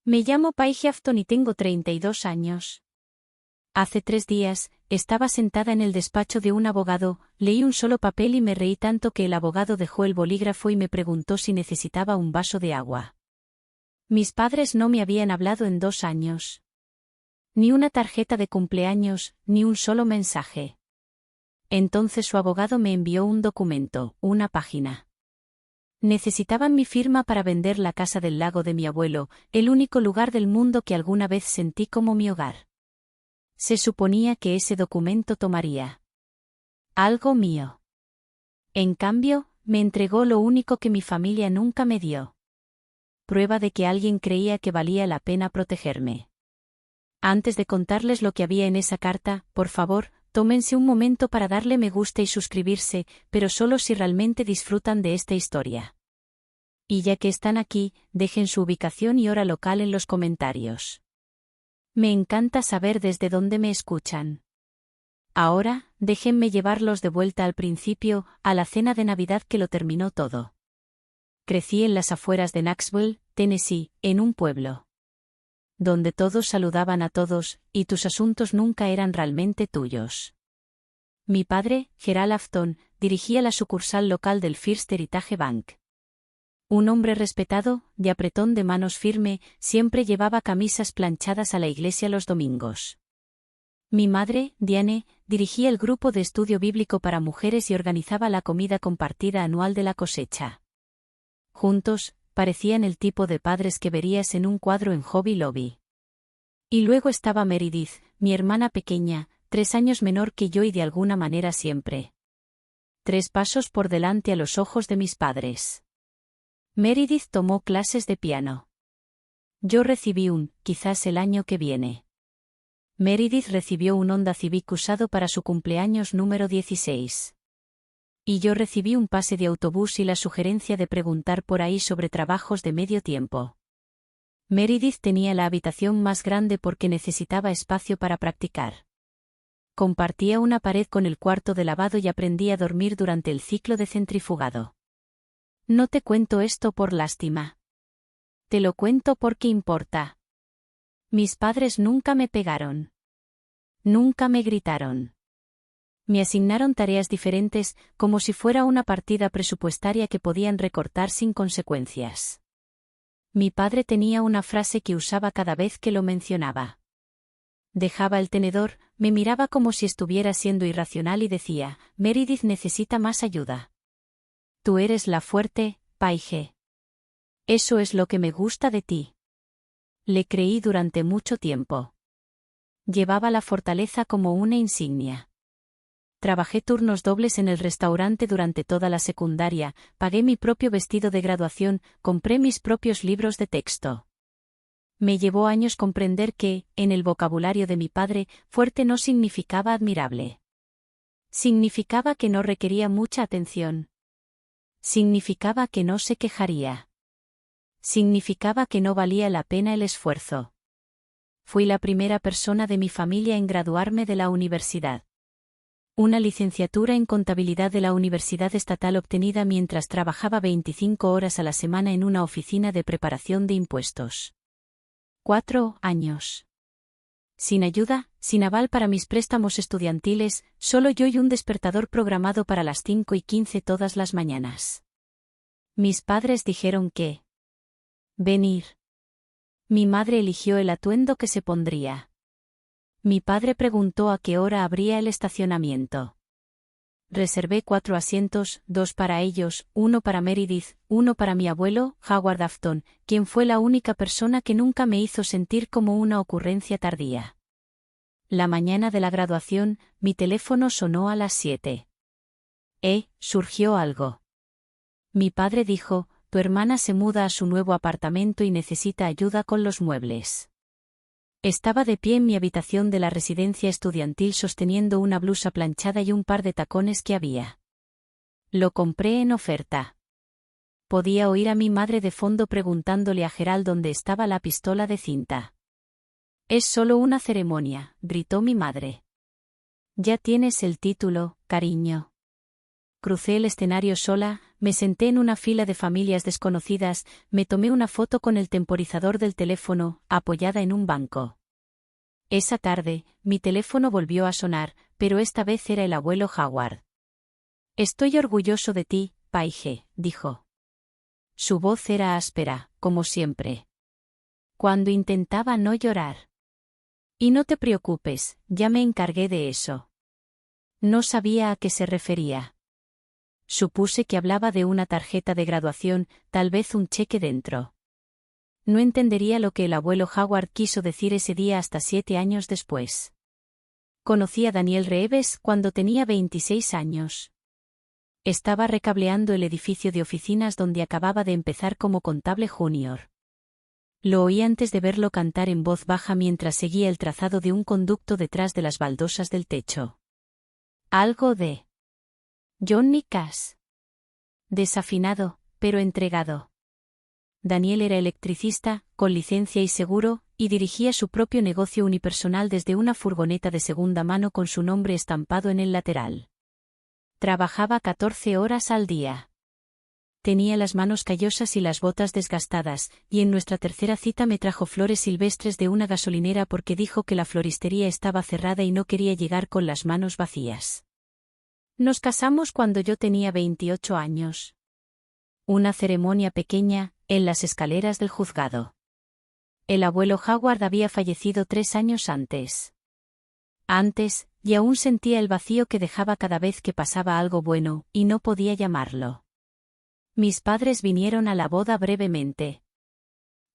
Me llamo Paige Afton y tengo 32 años. Hace 3 días, estaba sentada en el despacho de un abogado, leí un solo papel y me reí tanto que el abogado dejó el bolígrafo y me preguntó si necesitaba un vaso de agua. Mis padres no me habían hablado en 2 años. Ni una tarjeta de cumpleaños, ni un solo mensaje. Entonces su abogado me envió un documento, una página. Necesitaban mi firma para vender la casa del lago de mi abuelo, el único lugar del mundo que alguna vez sentí como mi hogar. Se suponía que ese documento tomaría algo mío. En cambio, me entregó lo único que mi familia nunca me dio. Prueba de que alguien creía que valía la pena protegerme. Antes de contarles lo que había en esa carta, por favor, tómense un momento para darle me gusta y suscribirse, pero solo si realmente disfrutan de esta historia. Y ya que están aquí, dejen su ubicación y hora local en los comentarios. Me encanta saber desde dónde me escuchan. Ahora, déjenme llevarlos de vuelta al principio, a la cena de Navidad que lo terminó todo. Crecí en las afueras de Knoxville, Tennessee, en un pueblo donde todos saludaban a todos, y tus asuntos nunca eran realmente tuyos. Mi padre, Gerald Afton, dirigía la sucursal local del First Heritage Bank. Un hombre respetado, de apretón de manos firme, siempre llevaba camisas planchadas a la iglesia los domingos. Mi madre, Diane, dirigía el grupo de estudio bíblico para mujeres y organizaba la comida compartida anual de la cosecha. Juntos, parecían el tipo de padres que verías en un cuadro en Hobby Lobby. Y luego estaba Meredith, mi hermana pequeña, 3 años menor que yo y de alguna manera siempre 3 pasos por delante a los ojos de mis padres. Meredith tomó clases de piano. Yo recibí quizás el año que viene. Meredith recibió un Honda Civic usado para su cumpleaños número 16. Y yo recibí un pase de autobús y la sugerencia de preguntar por ahí sobre trabajos de medio tiempo. Meredith tenía la habitación más grande porque necesitaba espacio para practicar. Compartía una pared con el cuarto de lavado y aprendí a dormir durante el ciclo de centrifugado. No te cuento esto por lástima. Te lo cuento porque importa. Mis padres nunca me pegaron. Nunca me gritaron. Me asignaron tareas diferentes, como si fuera una partida presupuestaria que podían recortar sin consecuencias. Mi padre tenía una frase que usaba cada vez que lo mencionaba. Dejaba el tenedor, me miraba como si estuviera siendo irracional y decía, Meredith necesita más ayuda. Tú eres la fuerte, Paige. Eso es lo que me gusta de ti. Le creí durante mucho tiempo. Llevaba la fortaleza como una insignia. Trabajé turnos dobles en el restaurante durante toda la secundaria, pagué mi propio vestido de graduación, compré mis propios libros de texto. Me llevó años comprender que, en el vocabulario de mi padre, fuerte no significaba admirable. Significaba que no requería mucha atención. Significaba que no se quejaría. Significaba que no valía la pena el esfuerzo. Fui la primera persona de mi familia en graduarme de la universidad. Una licenciatura en contabilidad de la Universidad Estatal obtenida mientras trabajaba 25 horas a la semana en una oficina de preparación de impuestos. 4 años. Sin ayuda, sin aval para mis préstamos estudiantiles, solo yo y un despertador programado para las 5:15 todas las mañanas. Mis padres dijeron que venir. Mi madre eligió el atuendo que se pondría. Mi padre preguntó a qué hora abría el estacionamiento. Reservé 4 asientos, 2 para ellos, 1 para Meredith, 1 para mi abuelo, Howard Afton, quien fue la única persona que nunca me hizo sentir como una ocurrencia tardía. La mañana de la graduación, mi teléfono sonó a las 7. Surgió algo. Mi padre dijo, tu hermana se muda a su nuevo apartamento y necesita ayuda con los muebles. Estaba de pie en mi habitación de la residencia estudiantil sosteniendo una blusa planchada y un par de tacones que había. Lo compré en oferta. Podía oír a mi madre de fondo preguntándole a Gerald dónde estaba la pistola de cinta. Es solo una ceremonia, gritó mi madre. Ya tienes el título, cariño. Crucé el escenario sola, me senté en una fila de familias desconocidas, me tomé una foto con el temporizador del teléfono, apoyada en un banco. Esa tarde, mi teléfono volvió a sonar, pero esta vez era el abuelo Howard. «Estoy orgulloso de ti, Paige», dijo. Su voz era áspera, como siempre. Cuando intentaba no llorar. «Y no te preocupes, ya me encargué de eso». No sabía a qué se refería. Supuse que hablaba de una tarjeta de graduación, tal vez un cheque dentro. No entendería lo que el abuelo Howard quiso decir ese día hasta 7 años después. Conocí a Daniel Reeves cuando tenía 26 años. Estaba recableando el edificio de oficinas donde acababa de empezar como contable junior. Lo oí antes de verlo cantar en voz baja mientras seguía el trazado de un conducto detrás de las baldosas del techo. Algo de Johnny Cash. Desafinado, pero entregado. Daniel era electricista, con licencia y seguro, y dirigía su propio negocio unipersonal desde una furgoneta de segunda mano con su nombre estampado en el lateral. Trabajaba 14 horas al día. Tenía las manos callosas y las botas desgastadas, y en nuestra tercera cita me trajo flores silvestres de una gasolinera porque dijo que la floristería estaba cerrada y no quería llegar con las manos vacías. Nos casamos cuando yo tenía 28 años. Una ceremonia pequeña, en las escaleras del juzgado. El abuelo Howard había fallecido 3 años antes. Y aún sentía el vacío que dejaba cada vez que pasaba algo bueno, y no podía llamarlo. Mis padres vinieron a la boda brevemente.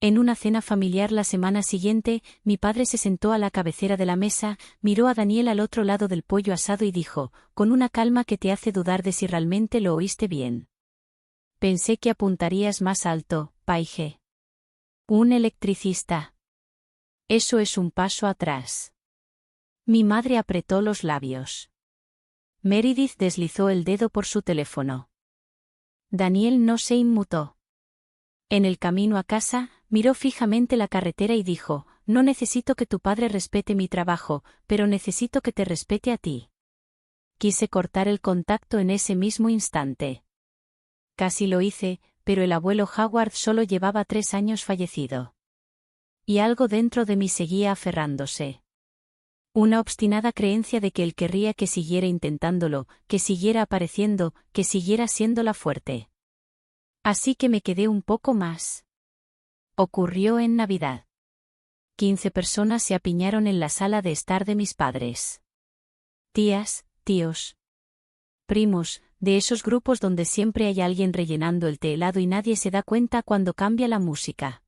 En una cena familiar la semana siguiente, mi padre se sentó a la cabecera de la mesa, miró a Daniel al otro lado del pollo asado y dijo, con una calma que te hace dudar de si realmente lo oíste bien. Pensé que apuntarías más alto, Paige. Un electricista. Eso es un paso atrás. Mi madre apretó los labios. Meredith deslizó el dedo por su teléfono. Daniel no se inmutó. En el camino a casa, miró fijamente la carretera y dijo, no necesito que tu padre respete mi trabajo, pero necesito que te respete a ti. Quise cortar el contacto en ese mismo instante. Casi lo hice, pero el abuelo Howard solo llevaba 3 años fallecido. Y algo dentro de mí seguía aferrándose. Una obstinada creencia de que él querría que siguiera intentándolo, que siguiera apareciendo, que siguiera siendo la fuerte. Así que me quedé un poco más. Ocurrió en Navidad. 15 personas se apiñaron en la sala de estar de mis padres. Tías, tíos, primos, de esos grupos donde siempre hay alguien rellenando el té helado y nadie se da cuenta cuando cambia la música.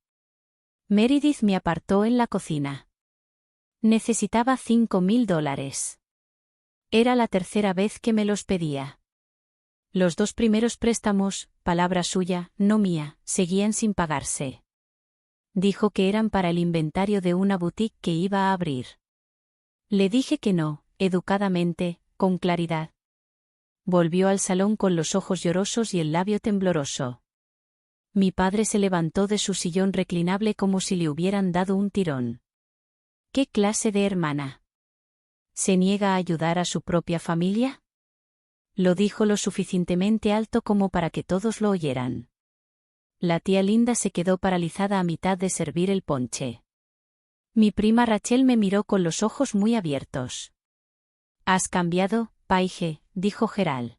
Meredith me apartó en la cocina. Necesitaba $5,000. Era la tercera vez que me los pedía. Los 2 primeros préstamos, palabra suya, no mía, seguían sin pagarse. Dijo que eran para el inventario de una boutique que iba a abrir. Le dije que no, educadamente, con claridad. Volvió al salón con los ojos llorosos y el labio tembloroso. Mi padre se levantó de su sillón reclinable como si le hubieran dado un tirón. ¿Qué clase de hermana? ¿Se niega a ayudar a su propia familia? Lo dijo lo suficientemente alto como para que todos lo oyeran. La tía Linda se quedó paralizada a mitad de servir el ponche. Mi prima Rachel me miró con los ojos muy abiertos. «Has cambiado, Paige», dijo Gerald.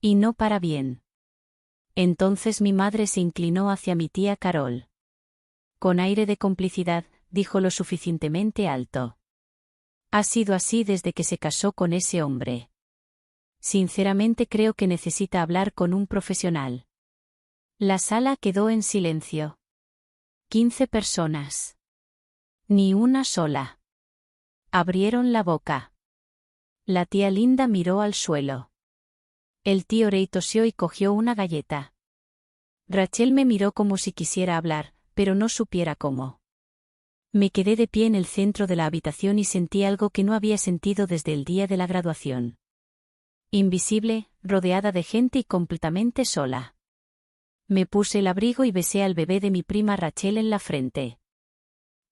«Y no para bien». Entonces mi madre se inclinó hacia mi tía Carol. Con aire de complicidad, dijo lo suficientemente alto. «Ha sido así desde que se casó con ese hombre. Sinceramente creo que necesita hablar con un profesional». La sala quedó en silencio. 15 personas. Ni una sola. Abrieron la boca. La tía Linda miró al suelo. El tío Ray tosió y cogió una galleta. Rachel me miró como si quisiera hablar, pero no supiera cómo. Me quedé de pie en el centro de la habitación y sentí algo que no había sentido desde el día de la graduación. Invisible, rodeada de gente y completamente sola. Me puse el abrigo y besé al bebé de mi prima Rachel en la frente.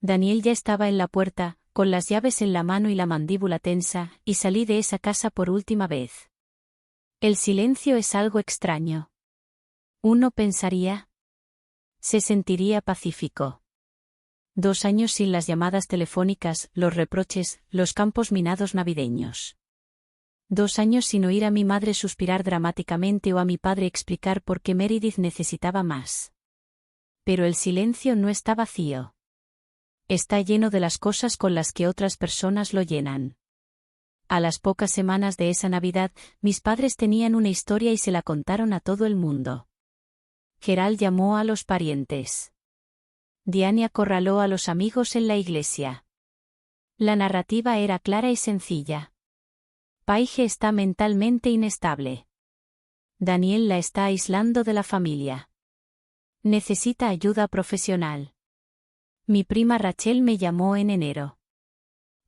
Daniel ya estaba en la puerta, con las llaves en la mano y la mandíbula tensa, y salí de esa casa por última vez. El silencio es algo extraño. Uno pensaría. Se sentiría pacífico. 2 años sin las llamadas telefónicas, los reproches, los campos minados navideños. 2 años sin oír a mi madre suspirar dramáticamente o a mi padre explicar por qué Meredith necesitaba más. Pero el silencio no está vacío. Está lleno de las cosas con las que otras personas lo llenan. A las pocas semanas de esa Navidad, mis padres tenían una historia y se la contaron a todo el mundo. Gerald llamó a los parientes. Diane acorraló a los amigos en la iglesia. La narrativa era clara y sencilla. Paige está mentalmente inestable. Daniel la está aislando de la familia. Necesita ayuda profesional. Mi prima Rachel me llamó en enero.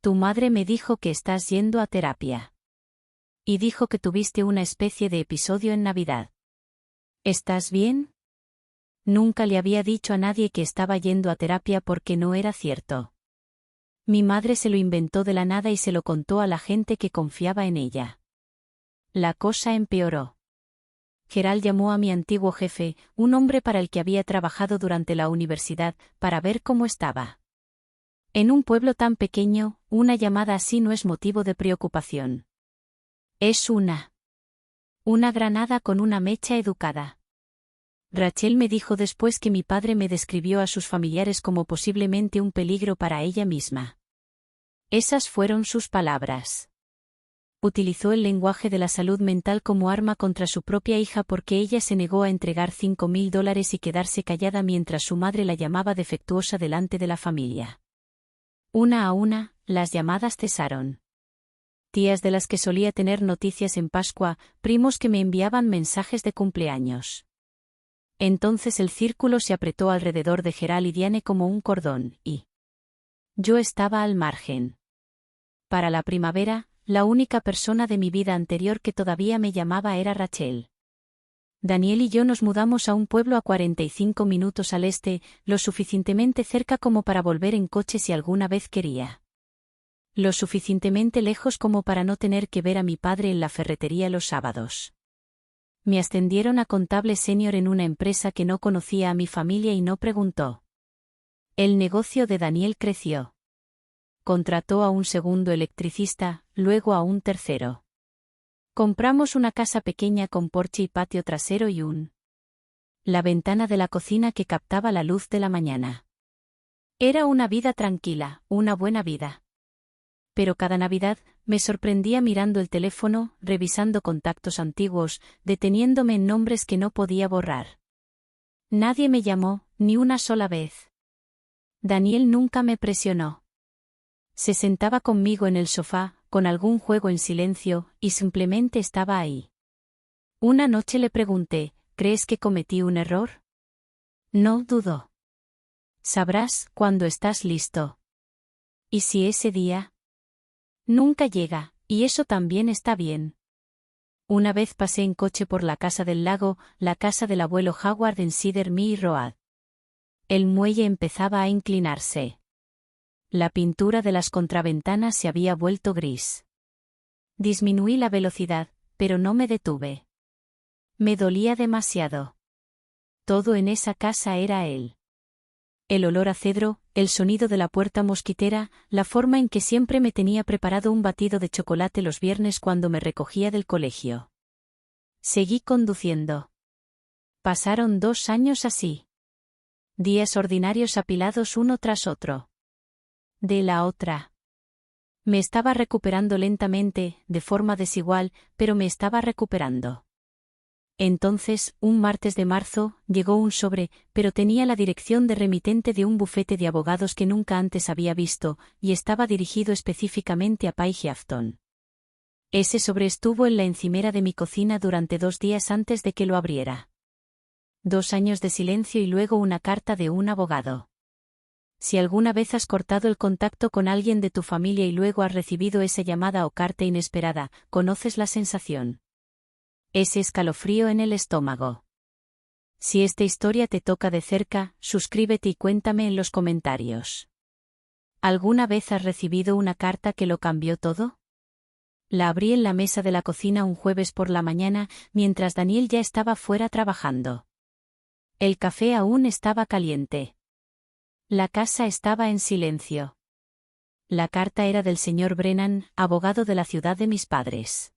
Tu madre me dijo que estás yendo a terapia. Y dijo que tuviste una especie de episodio en Navidad. ¿Estás bien? Nunca le había dicho a nadie que estaba yendo a terapia porque no era cierto. Mi madre se lo inventó de la nada y se lo contó a la gente que confiaba en ella. La cosa empeoró. Gerald llamó a mi antiguo jefe, un hombre para el que había trabajado durante la universidad, para ver cómo estaba. En un pueblo tan pequeño, una llamada así no es motivo de preocupación. Es una granada con una mecha educada. Rachel me dijo después que mi padre me describió a sus familiares como posiblemente un peligro para ella misma. Esas fueron sus palabras. Utilizó el lenguaje de la salud mental como arma contra su propia hija porque ella se negó a entregar $5,000 y quedarse callada mientras su madre la llamaba defectuosa delante de la familia. Una a una, las llamadas cesaron. Tías de las que solía tener noticias en Pascua, primos que me enviaban mensajes de cumpleaños. Entonces el círculo se apretó alrededor de Gerald y Diane como un cordón, y yo estaba al margen. Para la primavera, la única persona de mi vida anterior que todavía me llamaba era Rachel. Daniel y yo nos mudamos a un pueblo a 45 minutos al este, lo suficientemente cerca como para volver en coche si alguna vez quería. Lo suficientemente lejos como para no tener que ver a mi padre en la ferretería los sábados. Me ascendieron a contable senior en una empresa que no conocía a mi familia y no preguntó. El negocio de Daniel creció. Contrató a un segundo electricista, luego a un tercero. Compramos una casa pequeña con porche y patio trasero y la ventana de la cocina que captaba la luz de la mañana. Era una vida tranquila, una buena vida. Pero cada Navidad, me sorprendía mirando el teléfono, revisando contactos antiguos, deteniéndome en nombres que no podía borrar. Nadie me llamó, ni una sola vez. Daniel nunca me presionó. Se sentaba conmigo en el sofá, con algún juego en silencio, y simplemente estaba ahí. Una noche le pregunté, ¿crees que cometí un error? No dudó. Sabrás cuando estás listo. ¿Y si ese día? Nunca llega, y eso también está bien. Una vez pasé en coche por la casa del lago, la casa del abuelo Howard en Cedar Mill Road. El muelle empezaba a inclinarse. La pintura de las contraventanas se había vuelto gris. Disminuí la velocidad, pero no me detuve. Me dolía demasiado. Todo en esa casa era él. El olor a cedro, el sonido de la puerta mosquitera, la forma en que siempre me tenía preparado un batido de chocolate los viernes cuando me recogía del colegio. Seguí conduciendo. Pasaron 2 años así. Días ordinarios apilados uno tras otro. De la otra. Me estaba recuperando lentamente, de forma desigual, pero me estaba recuperando. Entonces, un martes de marzo, llegó un sobre, pero tenía la dirección de remitente de un bufete de abogados que nunca antes había visto, y estaba dirigido específicamente a Paige Afton. Ese sobre estuvo en la encimera de mi cocina durante 2 días antes de que lo abriera. 2 años de silencio y luego una carta de un abogado. Si alguna vez has cortado el contacto con alguien de tu familia y luego has recibido esa llamada o carta inesperada, conoces la sensación. Ese escalofrío en el estómago. Si esta historia te toca de cerca, suscríbete y cuéntame en los comentarios. ¿Alguna vez has recibido una carta que lo cambió todo? La abrí en la mesa de la cocina un jueves por la mañana, mientras Daniel ya estaba fuera trabajando. El café aún estaba caliente. La casa estaba en silencio. La carta era del señor Brennan, abogado de la ciudad de mis padres.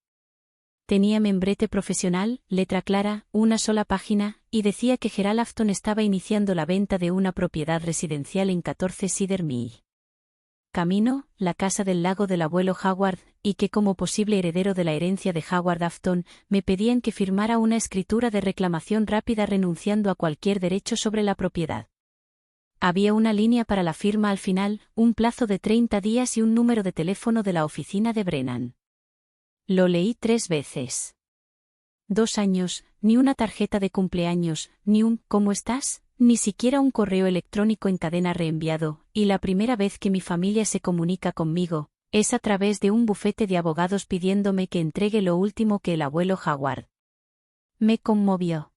Tenía membrete profesional, letra clara, una sola página, y decía que Gerald Afton estaba iniciando la venta de una propiedad residencial en 14 Cedar Mill. Camino, la casa del lago del abuelo Howard, y que como posible heredero de la herencia de Howard Afton, me pedían que firmara una escritura de reclamación rápida renunciando a cualquier derecho sobre la propiedad. Había una línea para la firma al final, un plazo de 30 días y un número de teléfono de la oficina de Brennan. Lo leí 3 veces. 2 años, ni una tarjeta de cumpleaños, ni un ¿cómo estás?, ni siquiera un correo electrónico en cadena reenviado, y la primera vez que mi familia se comunica conmigo, es a través de un bufete de abogados pidiéndome que entregue lo último que el abuelo Howard. Me conmovió.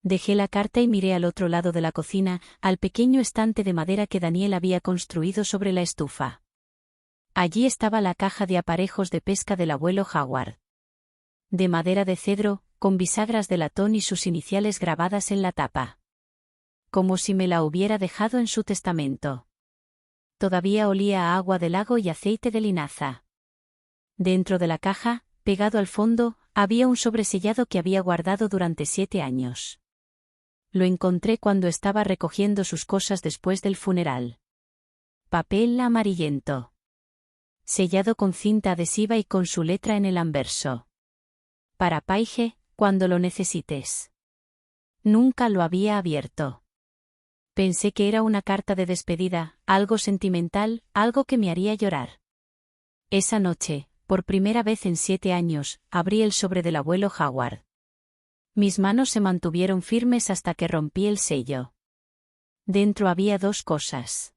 Dejé la carta y miré al otro lado de la cocina, al pequeño estante de madera que Daniel había construido sobre la estufa. Allí estaba la caja de aparejos de pesca del abuelo Howard. De madera de cedro, con bisagras de latón y sus iniciales grabadas en la tapa. Como si me la hubiera dejado en su testamento. Todavía olía a agua de lago y aceite de linaza. Dentro de la caja, pegado al fondo, había un sobresellado que había guardado durante 7 años. Lo encontré cuando estaba recogiendo sus cosas después del funeral. Papel amarillento. Sellado con cinta adhesiva y con su letra en el anverso. Para Paige, cuando lo necesites. Nunca lo había abierto. Pensé que era una carta de despedida, algo sentimental, algo que me haría llorar. Esa noche, por primera vez en 7 años, abrí el sobre del abuelo Howard. Mis manos se mantuvieron firmes hasta que rompí el sello. Dentro había 2 cosas.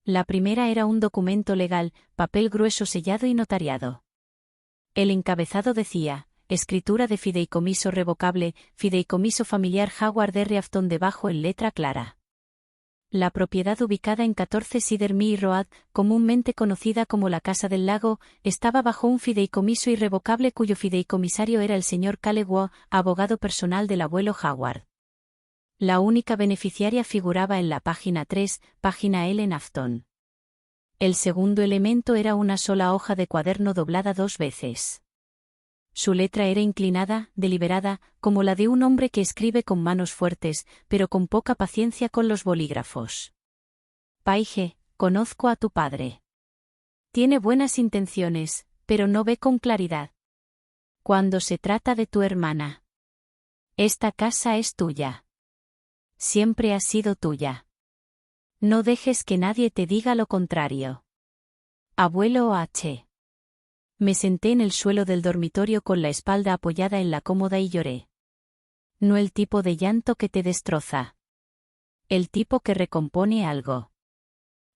La primera era un documento legal, papel grueso sellado y notariado. El encabezado decía: escritura de fideicomiso revocable, fideicomiso familiar Howard R. Afton debajo en letra clara. La propiedad ubicada en 14 Cedar Mill Road, comúnmente conocida como la Casa del Lago, estaba bajo un fideicomiso irrevocable cuyo fideicomisario era el señor Callewaw, abogado personal del abuelo Howard. La única beneficiaria figuraba en la página 3, página L en Afton. El segundo elemento era una sola hoja de cuaderno doblada 2 veces. Su letra era inclinada, deliberada, como la de un hombre que escribe con manos fuertes, pero con poca paciencia con los bolígrafos. Paige, conozco a tu padre. Tiene buenas intenciones, pero no ve con claridad. Cuando se trata de tu hermana. Esta casa es tuya. Siempre ha sido tuya. No dejes que nadie te diga lo contrario. Abuelo H. Me senté en el suelo del dormitorio con la espalda apoyada en la cómoda y lloré. No el tipo de llanto que te destroza. El tipo que recompone algo.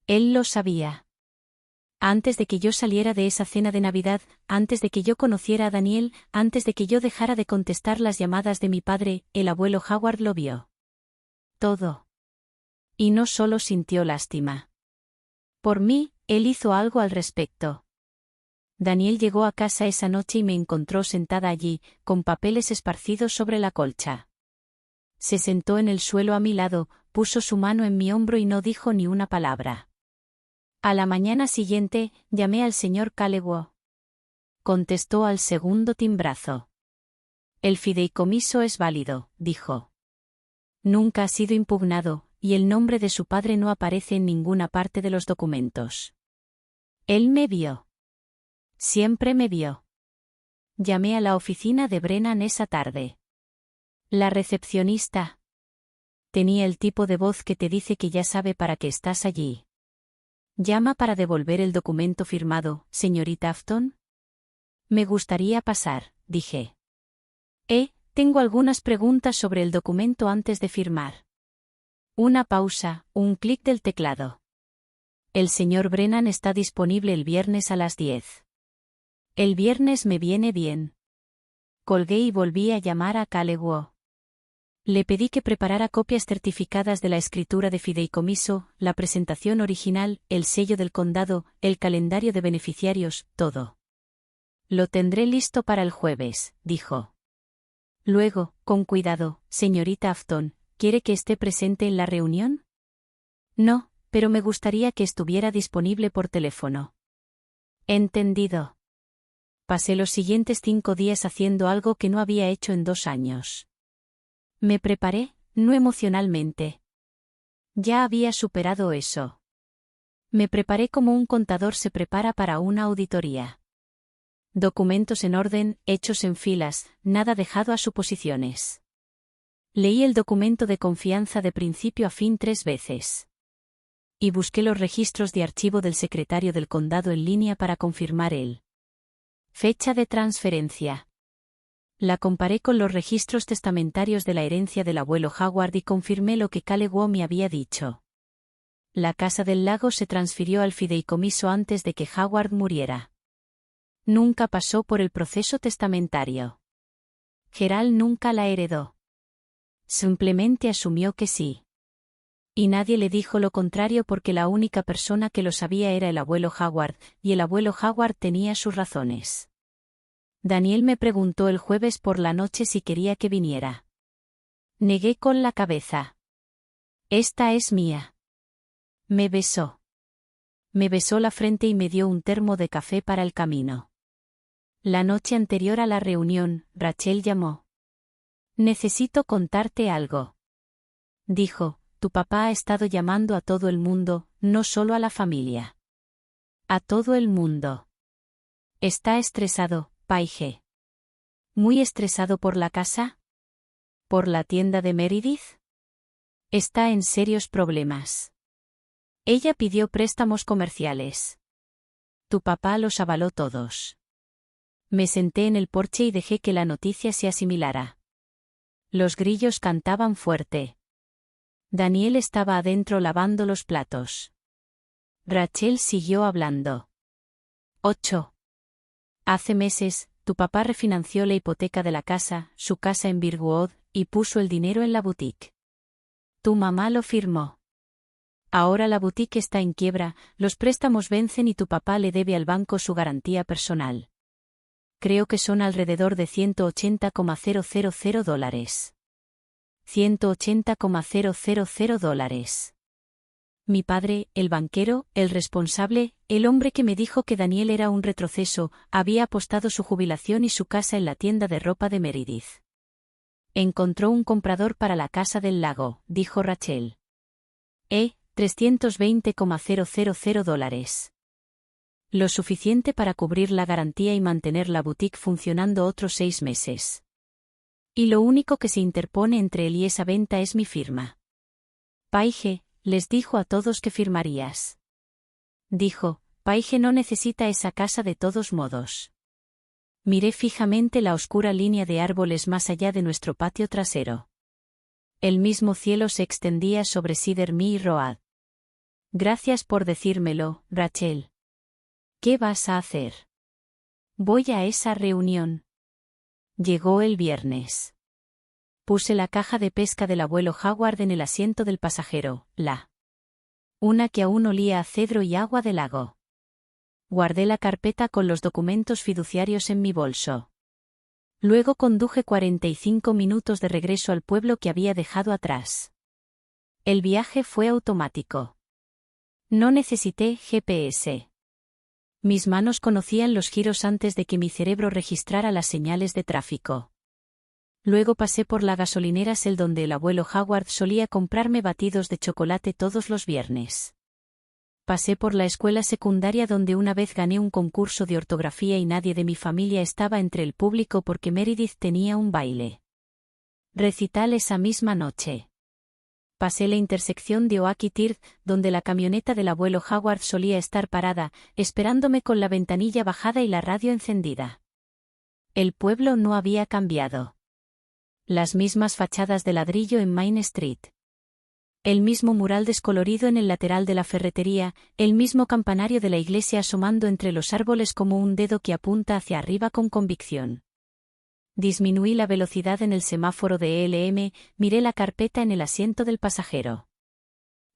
Él lo sabía. Antes de que yo saliera de esa cena de Navidad, antes de que yo conociera a Daniel, antes de que yo dejara de contestar las llamadas de mi padre, el abuelo Howard lo vio. Todo. Y no solo sintió lástima. Por mí, él hizo algo al respecto. Daniel llegó a casa esa noche y me encontró sentada allí, con papeles esparcidos sobre la colcha. Se sentó en el suelo a mi lado, puso su mano en mi hombro y no dijo ni una palabra. A la mañana siguiente, llamé al señor Callewaw. Contestó al segundo timbrazo. El fideicomiso es válido, dijo. Nunca ha sido impugnado, y el nombre de su padre no aparece en ninguna parte de los documentos. Él me vio. Siempre me vio. Llamé a la oficina de Brennan esa tarde. La recepcionista. Tenía el tipo de voz que te dice que ya sabe para qué estás allí. ¿Llama para devolver el documento firmado, señorita Afton? Me gustaría pasar, dije. Tengo algunas preguntas sobre el documento antes de firmar. Una pausa, un clic del teclado. El señor Brennan está disponible el viernes a las 10. El viernes me viene bien. Colgué y volví a llamar a Callewaw. Le pedí que preparara copias certificadas de la escritura de fideicomiso, la presentación original, el sello del condado, el calendario de beneficiarios, todo. Lo tendré listo para el jueves, dijo. Luego, con cuidado, señorita Afton, ¿Quiere que esté presente en la reunión? No, pero me gustaría que estuviera disponible por teléfono. Entendido. Pasé los siguientes 5 días haciendo algo que no había hecho en 2 años. Me preparé, no emocionalmente. Ya había superado eso. Me preparé como un contador se prepara para una auditoría. Documentos en orden, hechos en filas, nada dejado a suposiciones. Leí el documento de confianza de principio a fin 3 veces. Y busqué los registros de archivo del secretario del condado en línea para confirmar el fecha de transferencia. La comparé con los registros testamentarios de la herencia del abuelo Howard y confirmé lo que Callaway me había dicho. La casa del lago se transfirió al fideicomiso antes de que Howard muriera. Nunca pasó por el proceso testamentario. Gerald nunca la heredó. Simplemente asumió que sí. Y nadie le dijo lo contrario porque la única persona que lo sabía era el abuelo Howard, y el abuelo Howard tenía sus razones. Daniel me preguntó el jueves por la noche si quería que viniera. Negué con la cabeza. Esta es mía. Me besó. Me besó la frente y me dio un termo de café para el camino. La noche anterior a la reunión, Rachel llamó. Necesito contarte algo. Dijo, tu papá ha estado llamando a todo el mundo, no solo a la familia. A todo el mundo. Está estresado, Paige. ¿Muy estresado por la casa? ¿Por la tienda de Meredith? Está en serios problemas. Ella pidió préstamos comerciales. Tu papá los avaló todos. Me senté en el porche y dejé que la noticia se asimilara. Los grillos cantaban fuerte. Daniel estaba adentro lavando los platos. Rachel siguió hablando. 8. Hace meses, tu papá refinanció la hipoteca de la casa, su casa en Birwood, y puso el dinero en la boutique. Tu mamá lo firmó. Ahora la boutique está en quiebra, los préstamos vencen y tu papá le debe al banco su garantía personal. Creo que son alrededor de $180,000. $180,000. Mi padre, el banquero, el responsable, el hombre que me dijo que Daniel era un retroceso, había apostado su jubilación y su casa en la tienda de ropa de Meredith. Encontró un comprador para la casa del lago, dijo Rachel. $320,000. Lo suficiente para cubrir la garantía y mantener la boutique funcionando otros 6 meses. Y lo único que se interpone entre él y esa venta es mi firma. Paige, les dijo a todos que firmarías. Dijo, Paige no necesita esa casa de todos modos. Miré fijamente la oscura línea de árboles más allá de nuestro patio trasero. El mismo cielo se extendía sobre Cedar Mill Road. Gracias por decírmelo, Rachel. ¿Qué vas a hacer? Voy a esa reunión. Llegó el viernes. Puse la caja de pesca del abuelo Howard en el asiento del pasajero, una que aún olía a cedro y agua de lago. Guardé la carpeta con los documentos fiduciarios en mi bolso. Luego conduje 45 minutos de regreso al pueblo que había dejado atrás. El viaje fue automático. No necesité GPS. Mis manos conocían los giros antes de que mi cerebro registrara las señales de tráfico. Luego pasé por la gasolinera Shell donde el abuelo Howard solía comprarme batidos de chocolate todos los viernes. Pasé por la escuela secundaria donde una vez gané un concurso de ortografía y nadie de mi familia estaba entre el público porque Meredith tenía un baile recital esa misma noche. Pasé la intersección de Oak y Third, donde la camioneta del abuelo Howard solía estar parada, esperándome con la ventanilla bajada y la radio encendida. El pueblo no había cambiado. Las mismas fachadas de ladrillo en Main Street. El mismo mural descolorido en el lateral de la ferretería, el mismo campanario de la iglesia asomando entre los árboles como un dedo que apunta hacia arriba con convicción. Disminuí la velocidad en el semáforo de ELM, miré la carpeta en el asiento del pasajero.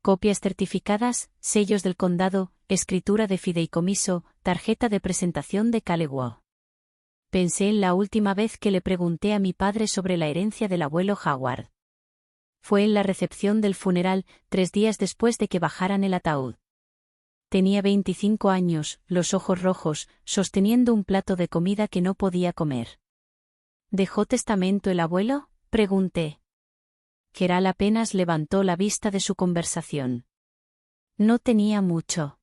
Copias certificadas, sellos del condado, escritura de fideicomiso, tarjeta de presentación de Callaway. Pensé en la última vez que le pregunté a mi padre sobre la herencia del abuelo Howard. Fue en la recepción del funeral, 3 días después de que bajaran el ataúd. Tenía 25 años, los ojos rojos, sosteniendo un plato de comida que no podía comer. ¿Dejó testamento el abuelo?, pregunté. Gerald apenas levantó la vista de su conversación. No tenía mucho.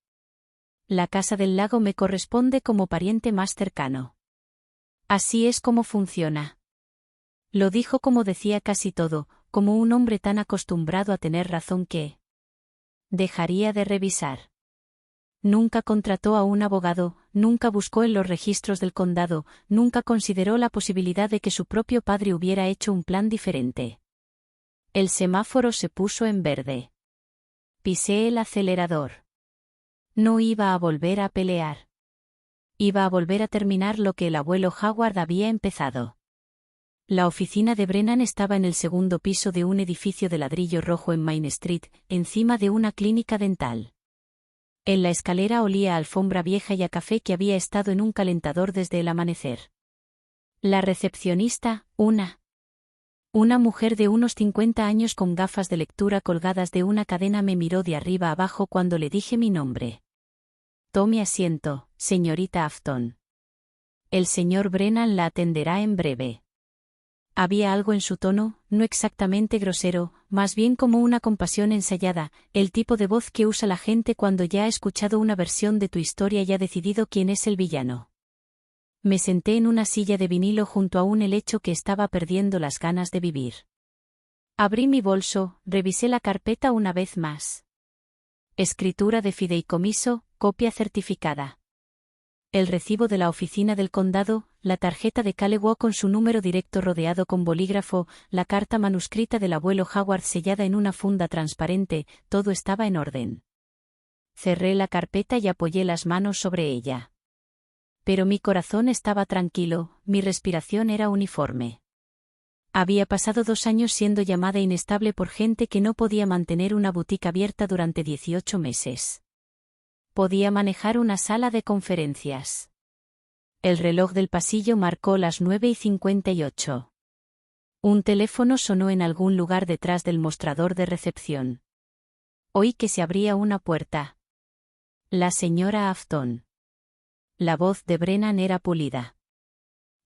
La casa del lago me corresponde como pariente más cercano. Así es como funciona. Lo dijo como decía casi todo, como un hombre tan acostumbrado a tener razón que dejaría de revisar. Nunca contrató a un abogado, nunca buscó en los registros del condado, nunca consideró la posibilidad de que su propio padre hubiera hecho un plan diferente. El semáforo se puso en verde. Pisé el acelerador. No iba a volver a pelear. Iba a volver a terminar lo que el abuelo Howard había empezado. La oficina de Brennan estaba en el segundo piso de un edificio de ladrillo rojo en Main Street, encima de una clínica dental. En la escalera olía a alfombra vieja y a café que había estado en un calentador desde el amanecer. La recepcionista, una mujer de unos 50 años con gafas de lectura colgadas de una cadena, me miró de arriba abajo cuando le dije mi nombre. Tome asiento, señorita Afton. El señor Brennan la atenderá en breve. Había algo en su tono, no exactamente grosero, más bien como una compasión ensayada, el tipo de voz que usa la gente cuando ya ha escuchado una versión de tu historia y ha decidido quién es el villano. Me senté en una silla de vinilo junto a un helecho que estaba perdiendo las ganas de vivir. Abrí mi bolso, revisé la carpeta una vez más. Escritura de fideicomiso, copia certificada. El recibo de la oficina del condado, la tarjeta de Calewo con su número directo rodeado con bolígrafo, la carta manuscrita del abuelo Howard sellada en una funda transparente, todo estaba en orden. Cerré la carpeta y apoyé las manos sobre ella. Pero mi corazón estaba tranquilo, mi respiración era uniforme. Había pasado 2 años siendo llamada inestable por gente que no podía mantener una boutique abierta durante 18 meses. Podía manejar una sala de conferencias. El reloj del pasillo marcó las 9:58. Un teléfono sonó en algún lugar detrás del mostrador de recepción. Oí que se abría una puerta. La señora Afton. La voz de Brennan era pulida.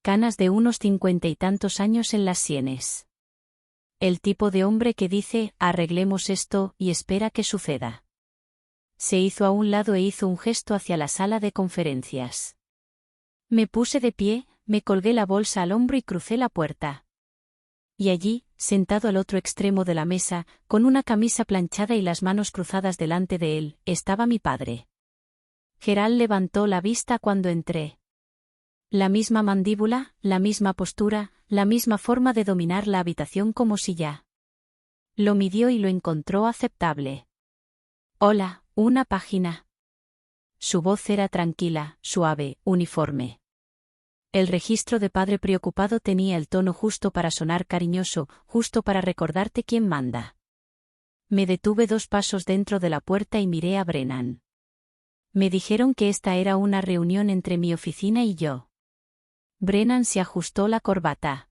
Canas de unos 50 y tantos años en las sienes. El tipo de hombre que dice, arreglemos esto, y espera que suceda. Se hizo a un lado e hizo un gesto hacia la sala de conferencias. Me puse de pie, me colgué la bolsa al hombro y crucé la puerta. Y allí, sentado al otro extremo de la mesa, con una camisa planchada y las manos cruzadas delante de él, estaba mi padre. Gerald levantó la vista cuando entré. La misma mandíbula, la misma postura, la misma forma de dominar la habitación como si ya. Lo midió y lo encontró aceptable. Hola, una página. Su voz era tranquila, suave, uniforme. El registro de padre preocupado tenía el tono justo para sonar cariñoso, justo para recordarte quién manda. Me detuve 2 pasos dentro de la puerta y miré a Brennan. Me dijeron que esta era una reunión entre mi oficina y yo. Brennan se ajustó la corbata.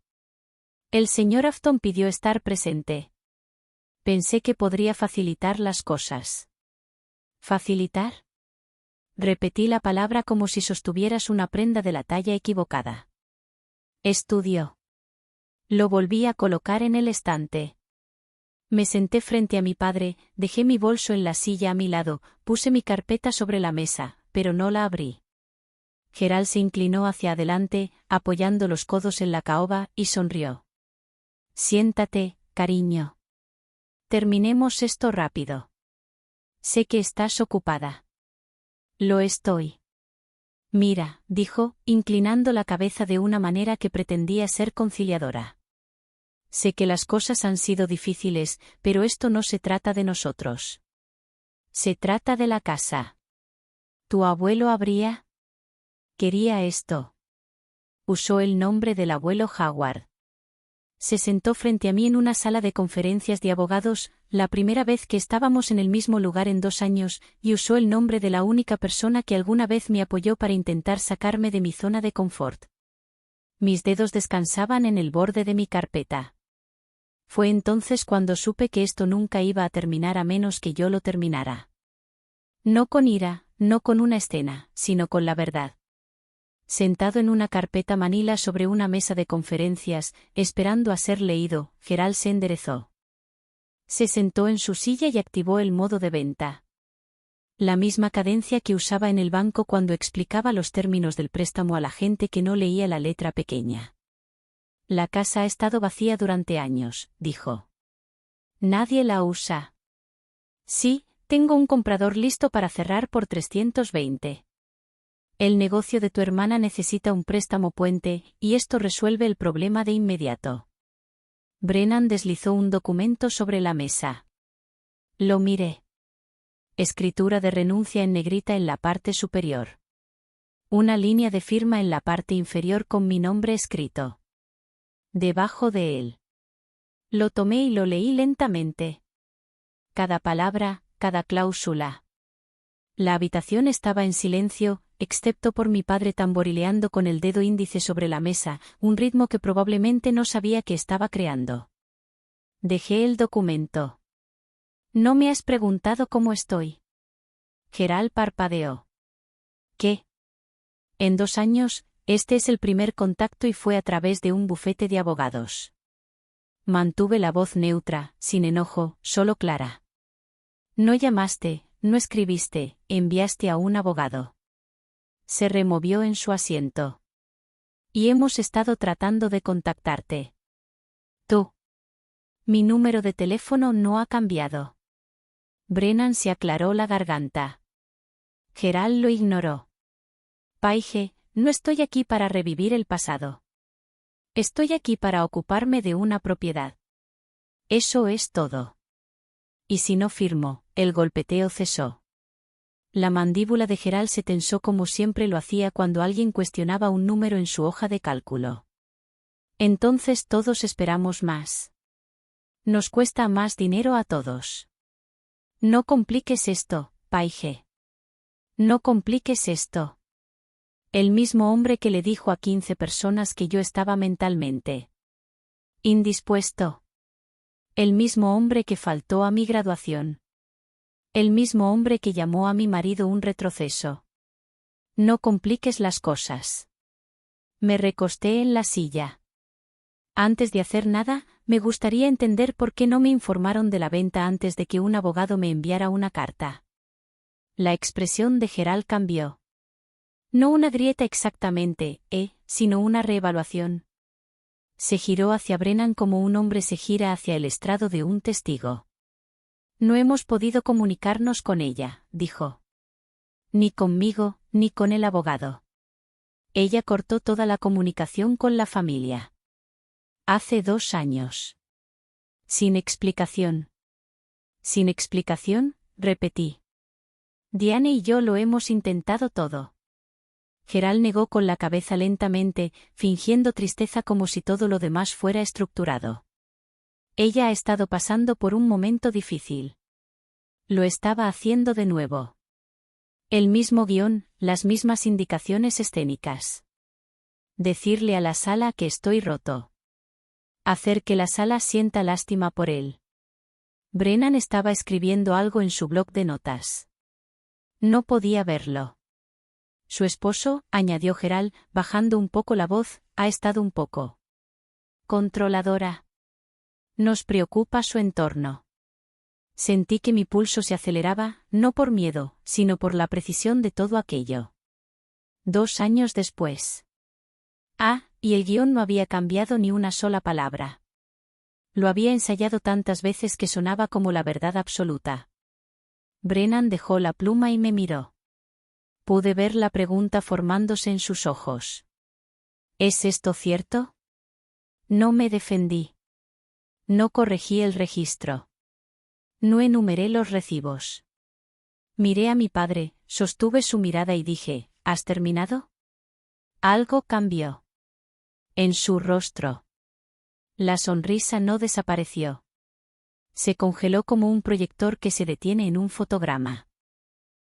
El señor Afton pidió estar presente. Pensé que podría facilitar las cosas. ¿Facilitar? Repetí la palabra como si sostuvieras una prenda de la talla equivocada. Estudió. Lo volví a colocar en el estante. Me senté frente a mi padre, dejé mi bolso en la silla a mi lado, puse mi carpeta sobre la mesa, pero no la abrí. Gerald se inclinó hacia adelante, apoyando los codos en la caoba, y sonrió. Siéntate, cariño. Terminemos esto rápido. Sé que estás ocupada. Lo estoy. Mira, dijo, inclinando la cabeza de una manera que pretendía ser conciliadora. Sé que las cosas han sido difíciles, pero esto no se trata de nosotros. Se trata de la casa. ¿Tu abuelo quería esto? Usó el nombre del abuelo Howard. Se sentó frente a mí en una sala de conferencias de abogados, la primera vez que estábamos en el mismo lugar en 2 años, y usó el nombre de la única persona que alguna vez me apoyó para intentar sacarme de mi zona de confort. Mis dedos descansaban en el borde de mi carpeta. Fue entonces cuando supe que esto nunca iba a terminar a menos que yo lo terminara. No con ira, no con una escena, sino con la verdad. Sentado en una carpeta manila sobre una mesa de conferencias, esperando a ser leído, Gerald se enderezó. Se sentó en su silla y activó el modo de venta. La misma cadencia que usaba en el banco cuando explicaba los términos del préstamo a la gente que no leía la letra pequeña. La casa ha estado vacía durante años, dijo. Nadie la usa. Sí, tengo un comprador listo para cerrar por 320. El negocio de tu hermana necesita un préstamo puente, y esto resuelve el problema de inmediato. Brennan deslizó un documento sobre la mesa. Lo miré. Escritura de renuncia en negrita en la parte superior. Una línea de firma en la parte inferior con mi nombre escrito. Debajo de él. Lo tomé y lo leí lentamente. Cada palabra, cada cláusula. La habitación estaba en silencio, excepto por mi padre tamborileando con el dedo índice sobre la mesa, un ritmo que probablemente no sabía que estaba creando. Dejé el documento. ¿No me has preguntado cómo estoy? Gerald parpadeó. ¿Qué? En 2 años, este es el primer contacto y fue a través de un bufete de abogados. Mantuve la voz neutra, sin enojo, solo clara. No llamaste, no escribiste, enviaste a un abogado. Se removió en su asiento. Y hemos estado tratando de contactarte. Tú. Mi número de teléfono no ha cambiado. Brennan se aclaró la garganta. Gerald lo ignoró. Paige, no estoy aquí para revivir el pasado. Estoy aquí para ocuparme de una propiedad. Eso es todo. Y si no firmo, el golpeteo cesó. La mandíbula de Gerald se tensó como siempre lo hacía cuando alguien cuestionaba un número en su hoja de cálculo. Entonces todos esperamos más. Nos cuesta más dinero a todos. No compliques esto, Paige. No compliques esto. El mismo hombre que le dijo a 15 personas que yo estaba mentalmente indispuesto. El mismo hombre que faltó a mi graduación. El mismo hombre que llamó a mi marido un retroceso. No compliques las cosas. Me recosté en la silla. Antes de hacer nada, me gustaría entender por qué no me informaron de la venta antes de que un abogado me enviara una carta. La expresión de Gerald cambió. No una grieta exactamente, sino una reevaluación. Se giró hacia Brennan como un hombre se gira hacia el estrado de un testigo. No hemos podido comunicarnos con ella, dijo. Ni conmigo, ni con el abogado. Ella cortó toda la comunicación con la familia. Hace 2 años. Sin explicación. Sin explicación, repetí. Diane y yo lo hemos intentado todo. Gerald negó con la cabeza lentamente, fingiendo tristeza como si todo lo demás fuera estructurado. Ella ha estado pasando por un momento difícil. Lo estaba haciendo de nuevo. El mismo guión, las mismas indicaciones escénicas. Decirle a la sala que estoy roto. Hacer que la sala sienta lástima por él. Brennan estaba escribiendo algo en su bloc de notas. No podía verlo. Su esposo, añadió Gerald, bajando un poco la voz, ha estado un poco controladora. Nos preocupa su entorno. Sentí que mi pulso se aceleraba, no por miedo, sino por la precisión de todo aquello. 2 años después. Y el guión no había cambiado ni una sola palabra. Lo había ensayado tantas veces que sonaba como la verdad absoluta. Brennan dejó la pluma y me miró. Pude ver la pregunta formándose en sus ojos. ¿Es esto cierto? No me defendí. No corregí el registro. No enumeré los recibos. Miré a mi padre, sostuve su mirada y dije, ¿has terminado? Algo cambió. En su rostro. La sonrisa no desapareció. Se congeló como un proyector que se detiene en un fotograma.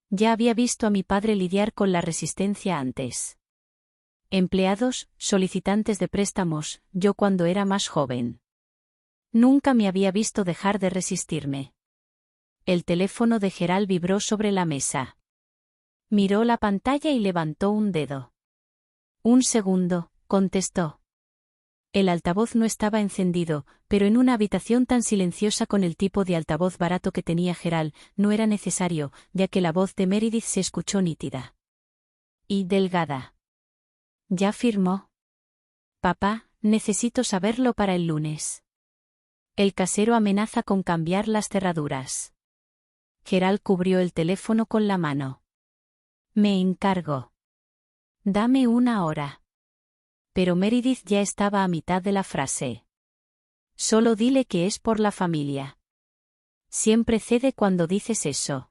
Ya había visto a mi padre lidiar con la resistencia antes. Empleados, solicitantes de préstamos, yo cuando era más joven. Nunca me había visto dejar de resistirme. El teléfono de Gerald vibró sobre la mesa. Miró la pantalla y levantó un dedo. Un segundo, contestó. El altavoz no estaba encendido, pero en una habitación tan silenciosa con el tipo de altavoz barato que tenía Gerald, no era necesario, ya que la voz de Meredith se escuchó nítida y delgada. ¿Ya firmó? Papá, necesito saberlo para el lunes. El casero amenaza con cambiar las cerraduras. Gerald cubrió el teléfono con la mano. Me encargo. Dame una hora. Pero Meredith ya estaba a mitad de la frase. Solo dile que es por la familia. Siempre cede cuando dices eso.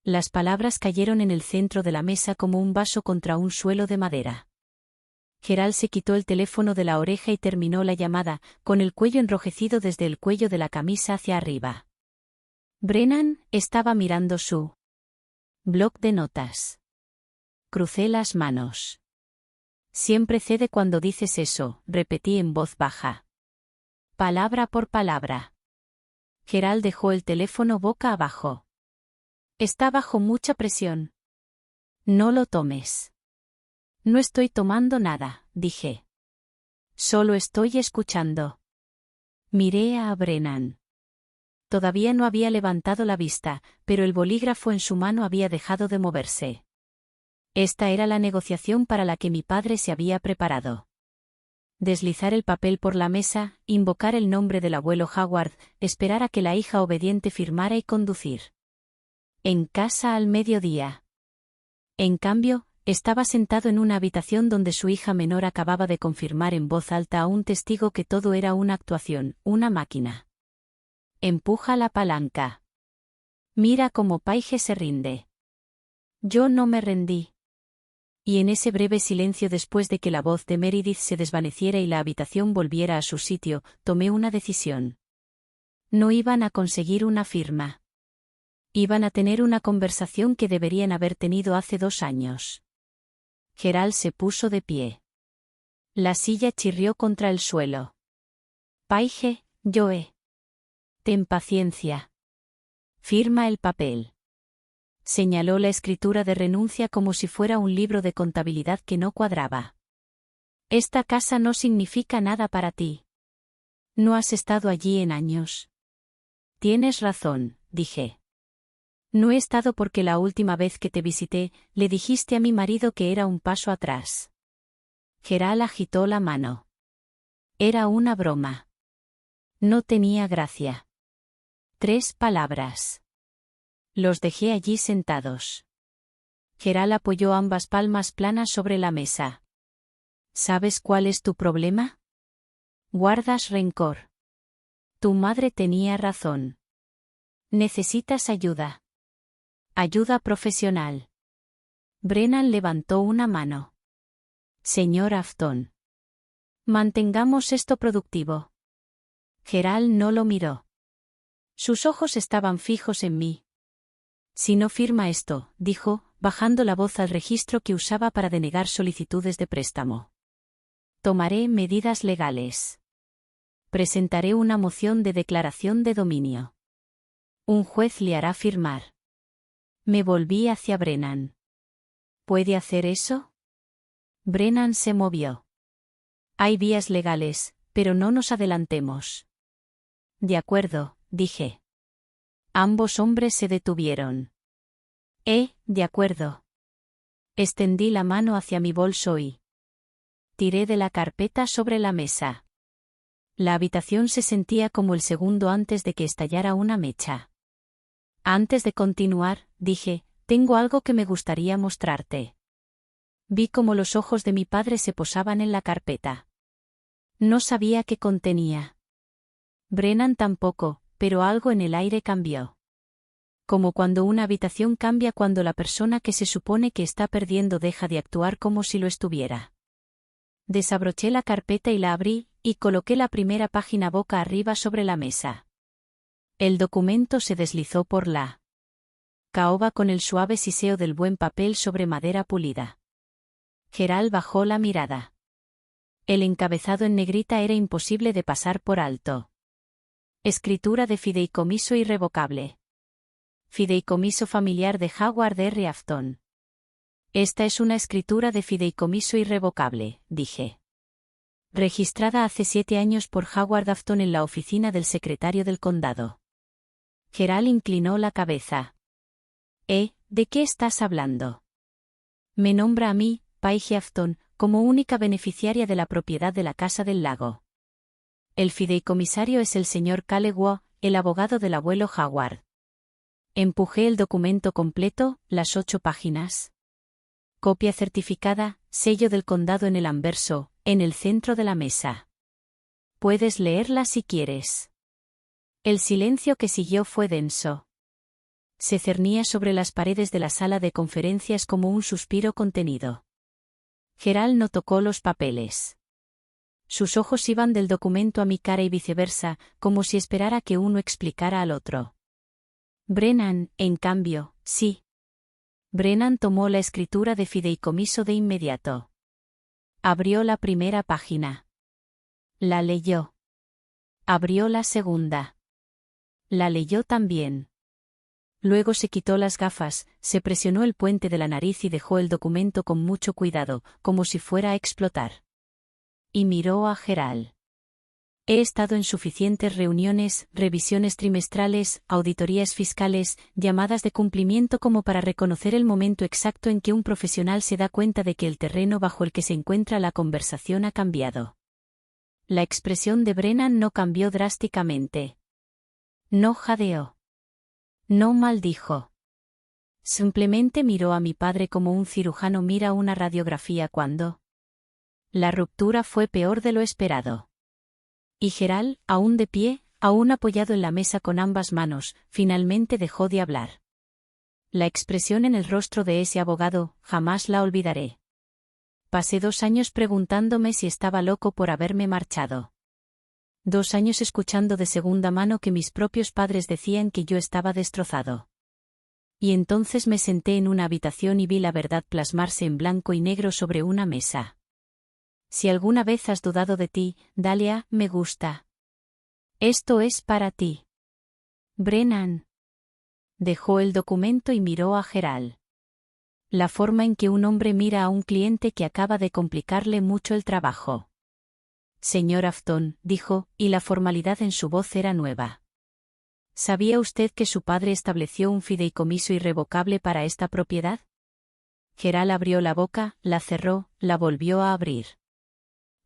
Las palabras cayeron en el centro de la mesa como un vaso contra un suelo de madera. Gerald se quitó el teléfono de la oreja y terminó la llamada, con el cuello enrojecido desde el cuello de la camisa hacia arriba. Brennan estaba mirando su bloc de notas. Crucé las manos. Siempre cede cuando dices eso, repetí en voz baja. Palabra por palabra. Gerald dejó el teléfono boca abajo. Está bajo mucha presión. No lo tomes. No estoy tomando nada, dije. Solo estoy escuchando. Miré a Brennan. Todavía no había levantado la vista, pero el bolígrafo en su mano había dejado de moverse. Esta era la negociación para la que mi padre se había preparado. Deslizar el papel por la mesa, invocar el nombre del abuelo Howard, esperar a que la hija obediente firmara y conducir. En casa al mediodía. En cambio, estaba sentado en una habitación donde su hija menor acababa de confirmar en voz alta a un testigo que todo era una actuación, una máquina. Empuja la palanca. Mira cómo Paige se rinde. Yo no me rendí. Y en ese breve silencio después de que la voz de Meredith se desvaneciera y la habitación volviera a su sitio, tomé una decisión. No iban a conseguir una firma. Iban a tener una conversación que deberían haber tenido hace 2 años. Gerald se puso de pie. La silla chirrió contra el suelo. Paige, Joe. Ten paciencia. Firma el papel. Señaló la escritura de renuncia como si fuera un libro de contabilidad que no cuadraba. Esta casa no significa nada para ti. No has estado allí en años. Tienes razón, dije. No he estado porque la última vez que te visité, le dijiste a mi marido que era un paso atrás. Gerald agitó la mano. Era una broma. No tenía gracia. 3 palabras. Los dejé allí sentados. Gerald apoyó ambas palmas planas sobre la mesa. ¿Sabes cuál es tu problema? Guardas rencor. Tu madre tenía razón. Necesitas ayuda. Ayuda profesional. Brennan levantó una mano. Señor Afton. Mantengamos esto productivo. Gerald no lo miró. Sus ojos estaban fijos en mí. Si no firma esto, dijo, bajando la voz al registro que usaba para denegar solicitudes de préstamo. Tomaré medidas legales. Presentaré una moción de declaración de dominio. Un juez le hará firmar. Me volví hacia Brennan. ¿Puede hacer eso? Brennan se movió. Hay vías legales, pero no nos adelantemos. De acuerdo, dije. Ambos hombres se detuvieron. De acuerdo. Extendí la mano hacia mi bolso y tiré de la carpeta sobre la mesa. La habitación se sentía como el segundo antes de que estallara una mecha. Antes de continuar, dije, tengo algo que me gustaría mostrarte. Vi cómo los ojos de mi padre se posaban en la carpeta. No sabía qué contenía. Brennan tampoco, pero algo en el aire cambió. Como cuando una habitación cambia cuando la persona que se supone que está perdiendo deja de actuar como si lo estuviera. Desabroché la carpeta y la abrí, y coloqué la primera página boca arriba sobre la mesa. El documento se deslizó por la caoba con el suave siseo del buen papel sobre madera pulida. Gerald bajó la mirada. El encabezado en negrita era imposible de pasar por alto. Escritura de fideicomiso irrevocable. Fideicomiso familiar de Howard R. Afton. Esta es una escritura de fideicomiso irrevocable, dije. Registrada hace 7 años por Howard Afton en la oficina del secretario del condado. Gerald inclinó la cabeza. ¿De qué estás hablando? Me nombra a mí, Paige Afton, como única beneficiaria de la propiedad de la Casa del Lago. El fideicomisario es el señor Callaway, el abogado del abuelo Howard. Empujé el documento completo, las 8 páginas. Copia certificada, sello del condado en el anverso, en el centro de la mesa. Puedes leerla si quieres. El silencio que siguió fue denso. Se cernía sobre las paredes de la sala de conferencias como un suspiro contenido. Gerald no tocó los papeles. Sus ojos iban del documento a mi cara y viceversa, como si esperara que uno explicara al otro. Brennan, en cambio, sí. Brennan tomó la escritura de fideicomiso de inmediato. Abrió la primera página. La leyó. Abrió la segunda. La leyó también. Luego se quitó las gafas, se presionó el puente de la nariz y dejó el documento con mucho cuidado, como si fuera a explotar. Y miró a Gerald. He estado en suficientes reuniones, revisiones trimestrales, auditorías fiscales, llamadas de cumplimiento como para reconocer el momento exacto en que un profesional se da cuenta de que el terreno bajo el que se encuentra la conversación ha cambiado. La expresión de Brennan no cambió drásticamente. No jadeó. No maldijo. Simplemente miró a mi padre como un cirujano mira una radiografía cuando. La ruptura fue peor de lo esperado. Y Gerald, aún de pie, aún apoyado en la mesa con ambas manos, finalmente dejó de hablar. La expresión en el rostro de ese abogado, jamás la olvidaré. Pasé 2 años preguntándome si estaba loco por haberme marchado. 2 años escuchando de segunda mano que mis propios padres decían que yo estaba destrozado. Y entonces me senté en una habitación y vi la verdad plasmarse en blanco y negro sobre una mesa. Si alguna vez has dudado de ti, Dahlia, me gusta. Esto es para ti. Brennan. Dejó el documento y miró a Gerald. La forma en que un hombre mira a un cliente que acaba de complicarle mucho el trabajo. Señor Afton, dijo, y la formalidad en su voz era nueva. ¿Sabía usted que su padre estableció un fideicomiso irrevocable para esta propiedad? Gerald abrió la boca, la cerró, la volvió a abrir.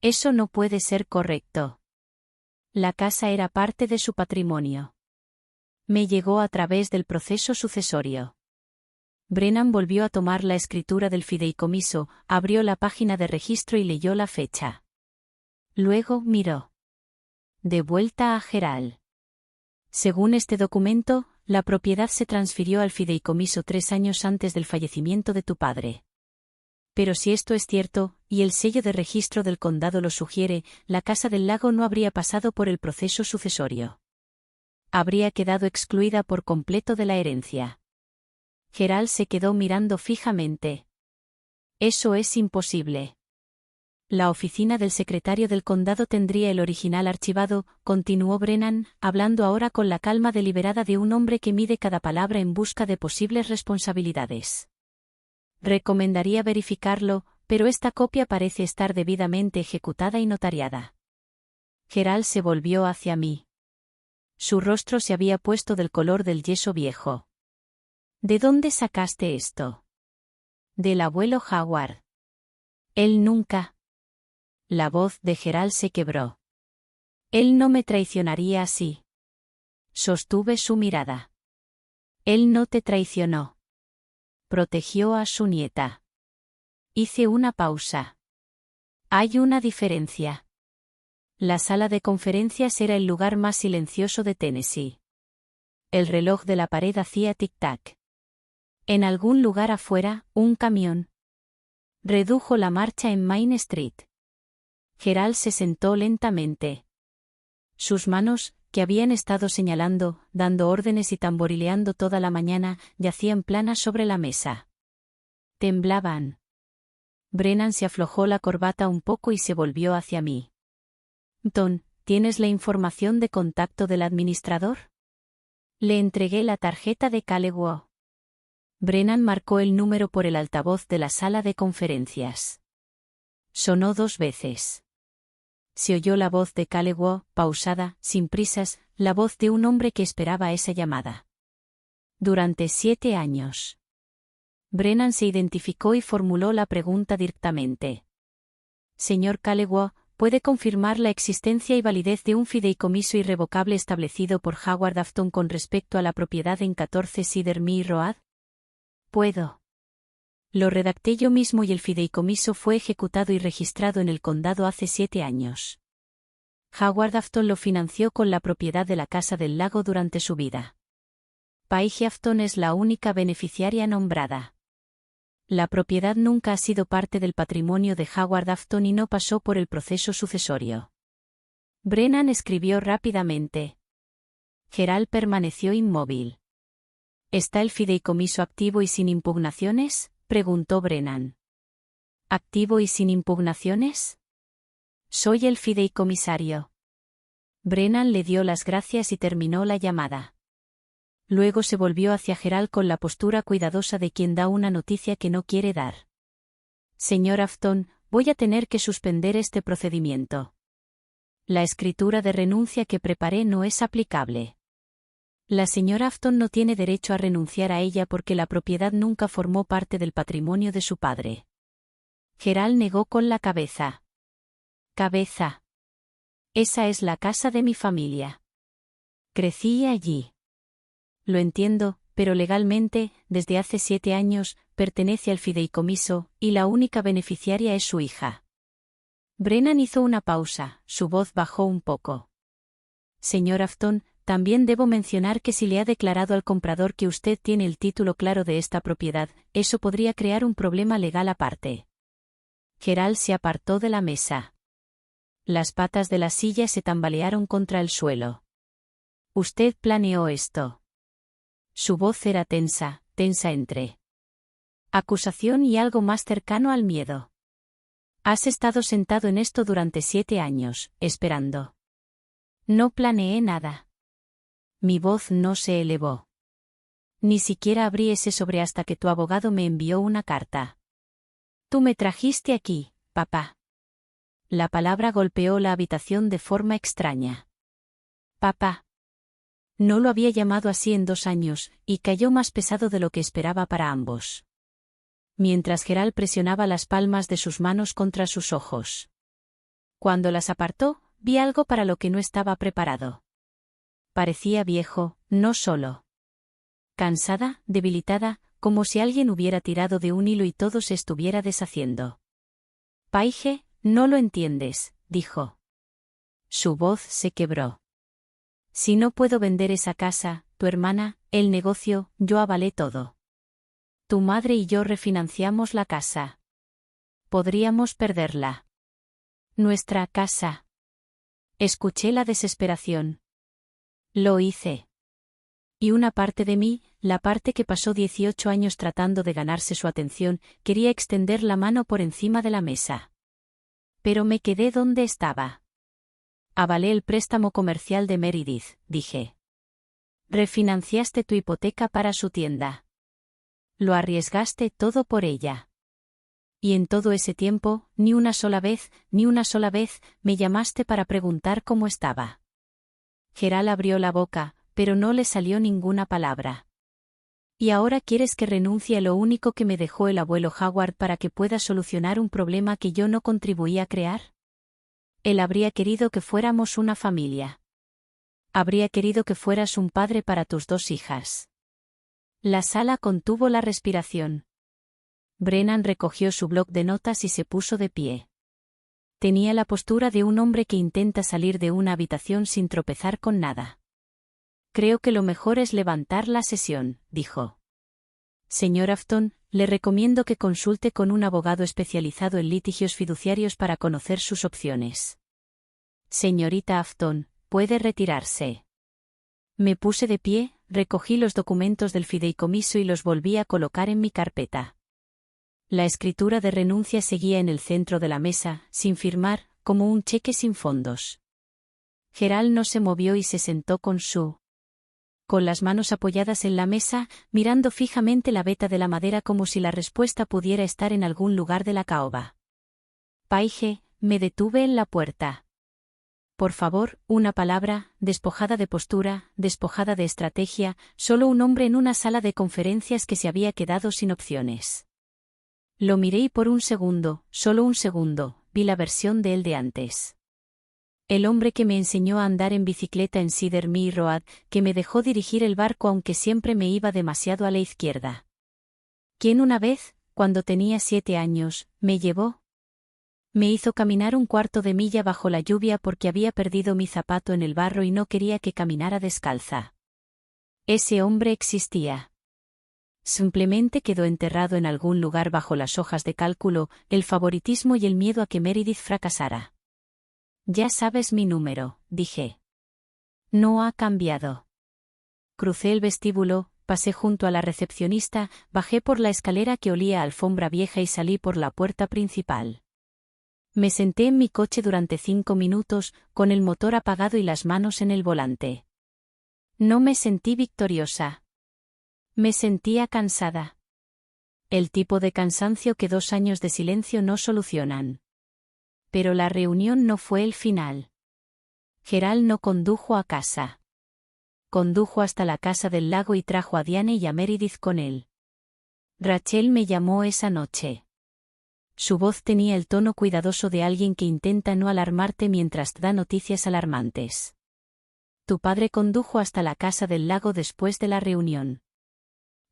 Eso no puede ser correcto. La casa era parte de su patrimonio. Me llegó a través del proceso sucesorio. Brennan volvió a tomar la escritura del fideicomiso, abrió la página de registro y leyó la fecha. Luego miró. De vuelta a Gerald. Según este documento, la propiedad se transfirió al fideicomiso 3 años antes del fallecimiento de tu padre. Pero si esto es cierto, y el sello de registro del condado lo sugiere, la Casa del Lago no habría pasado por el proceso sucesorio. Habría quedado excluida por completo de la herencia. Gerald se quedó mirando fijamente. Eso es imposible. La oficina del secretario del condado tendría el original archivado, continuó Brennan, hablando ahora con la calma deliberada de un hombre que mide cada palabra en busca de posibles responsabilidades. Recomendaría verificarlo, pero esta copia parece estar debidamente ejecutada y notariada. Gerald se volvió hacia mí. Su rostro se había puesto del color del yeso viejo. ¿De dónde sacaste esto? Del abuelo Howard. Él nunca. La voz de Gerald se quebró. Él no me traicionaría así. Sostuve su mirada. Él no te traicionó. Protegió a su nieta. Hice una pausa. Hay una diferencia. La sala de conferencias era el lugar más silencioso de Tennessee. El reloj de la pared hacía tic-tac. En algún lugar afuera, un camión redujo la marcha en Main Street. Gerald se sentó lentamente. Sus manos, que habían estado señalando, dando órdenes y tamborileando toda la mañana, yacían planas sobre la mesa. Temblaban. Brennan se aflojó la corbata un poco y se volvió hacia mí. Tom, ¿tienes la información de contacto del administrador? Le entregué la tarjeta de Calewo. Brennan marcó el número por el altavoz de la sala de conferencias. Sonó 2 veces. Se oyó la voz de Calewo, pausada, sin prisas, la voz de un hombre que esperaba esa llamada. Durante 7 años. Brennan se identificó y formuló la pregunta directamente. Señor Calewo, ¿puede confirmar la existencia y validez de un fideicomiso irrevocable establecido por Howard Afton con respecto a la propiedad en 14 Cedar Mill Road? Puedo. Lo redacté yo mismo y el fideicomiso fue ejecutado y registrado en el condado hace 7 años. Howard Afton lo financió con la propiedad de la Casa del Lago durante su vida. Paige Afton es la única beneficiaria nombrada. La propiedad nunca ha sido parte del patrimonio de Howard Afton y no pasó por el proceso sucesorio. Brennan escribió rápidamente. Gerald permaneció inmóvil. ¿Está el fideicomiso activo y sin impugnaciones?, preguntó Brennan. ¿Activo y sin impugnaciones? Soy el fideicomisario. Brennan le dio las gracias y terminó la llamada. Luego se volvió hacia Gerald con la postura cuidadosa de quien da una noticia que no quiere dar. Señor Afton, voy a tener que suspender este procedimiento. La escritura de renuncia que preparé no es aplicable. La señora Afton no tiene derecho a renunciar a ella porque la propiedad nunca formó parte del patrimonio de su padre. Gerald negó con la cabeza. Cabeza. Esa es la casa de mi familia. Crecí allí. Lo entiendo, pero legalmente, desde hace 7 años, pertenece al fideicomiso, y la única beneficiaria es su hija. Brennan hizo una pausa, su voz bajó un poco. Señor Afton, también debo mencionar que si le ha declarado al comprador que usted tiene el título claro de esta propiedad, eso podría crear un problema legal aparte. Gerald se apartó de la mesa. Las patas de la silla se tambalearon contra el suelo. Usted planeó esto. Su voz era tensa, tensa entre acusación y algo más cercano al miedo. Has estado sentado en esto durante 7 años, esperando. No planeé nada. Mi voz no se elevó. Ni siquiera abrí ese sobre hasta que tu abogado me envió una carta. Tú me trajiste aquí, papá. La palabra golpeó la habitación de forma extraña. Papá. No lo había llamado así en 2 años, y cayó más pesado de lo que esperaba para ambos. Mientras Gerald presionaba las palmas de sus manos contra sus ojos. Cuando las apartó, vi algo para lo que no estaba preparado. Parecía viejo, no solo. Cansada, debilitada, como si alguien hubiera tirado de un hilo y todo se estuviera deshaciendo. Paige, no lo entiendes, dijo. Su voz se quebró. Si no puedo vender esa casa, tu hermana, el negocio, yo avalé todo. Tu madre y yo refinanciamos la casa. Podríamos perderla. Nuestra casa. Escuché la desesperación. Lo hice. Y una parte de mí, la parte que pasó 18 años tratando de ganarse su atención, quería extender la mano por encima de la mesa. Pero me quedé donde estaba. Avalé el préstamo comercial de Meredith, dije. Refinanciaste tu hipoteca para su tienda. Lo arriesgaste todo por ella. Y en todo ese tiempo, ni una sola vez, me llamaste para preguntar cómo estaba. Gerald abrió la boca, pero no le salió ninguna palabra. ¿Y ahora quieres que renuncie a lo único que me dejó el abuelo Howard para que pueda solucionar un problema que yo no contribuí a crear? Él habría querido que fuéramos una familia. Habría querido que fueras un padre para tus 2 hijas. La sala contuvo la respiración. Brennan recogió su bloc de notas y se puso de pie. Tenía la postura de un hombre que intenta salir de una habitación sin tropezar con nada. Creo que lo mejor es levantar la sesión, dijo. Señor Afton, le recomiendo que consulte con un abogado especializado en litigios fiduciarios para conocer sus opciones. Señorita Afton, puede retirarse. Me puse de pie, recogí los documentos del fideicomiso y los volví a colocar en mi carpeta. La escritura de renuncia seguía en el centro de la mesa, sin firmar, como un cheque sin fondos. Gerald no se movió y se sentó con las manos apoyadas en la mesa, mirando fijamente la veta de la madera como si la respuesta pudiera estar en algún lugar de la caoba. Paige, me detuve en la puerta. Por favor, una palabra, despojada de postura, despojada de estrategia, solo un hombre en una sala de conferencias que se había quedado sin opciones. Lo miré y por un segundo, solo un segundo, vi la versión de él de antes. El hombre que me enseñó a andar en bicicleta en Cedar Mill Road, que me dejó dirigir el barco aunque siempre me iba demasiado a la izquierda. Quien una vez, cuando tenía 7 años, me llevó. Me hizo caminar un cuarto de milla bajo la lluvia porque había perdido mi zapato en el barro y no quería que caminara descalza. Ese hombre existía. Simplemente quedó enterrado en algún lugar bajo las hojas de cálculo, el favoritismo y el miedo a que Meredith fracasara. Ya sabes mi número, dije. No ha cambiado. Crucé el vestíbulo, pasé junto a la recepcionista, bajé por la escalera que olía a alfombra vieja y salí por la puerta principal. Me senté en mi coche durante 5 minutos, con el motor apagado y las manos en el volante. No me sentí victoriosa. Me sentía cansada. El tipo de cansancio que 2 años de silencio no solucionan. Pero la reunión no fue el final. Gerald no condujo a casa. Condujo hasta la casa del lago y trajo a Diane y a Meredith con él. Rachel me llamó esa noche. Su voz tenía el tono cuidadoso de alguien que intenta no alarmarte mientras da noticias alarmantes. Tu padre condujo hasta la casa del lago después de la reunión.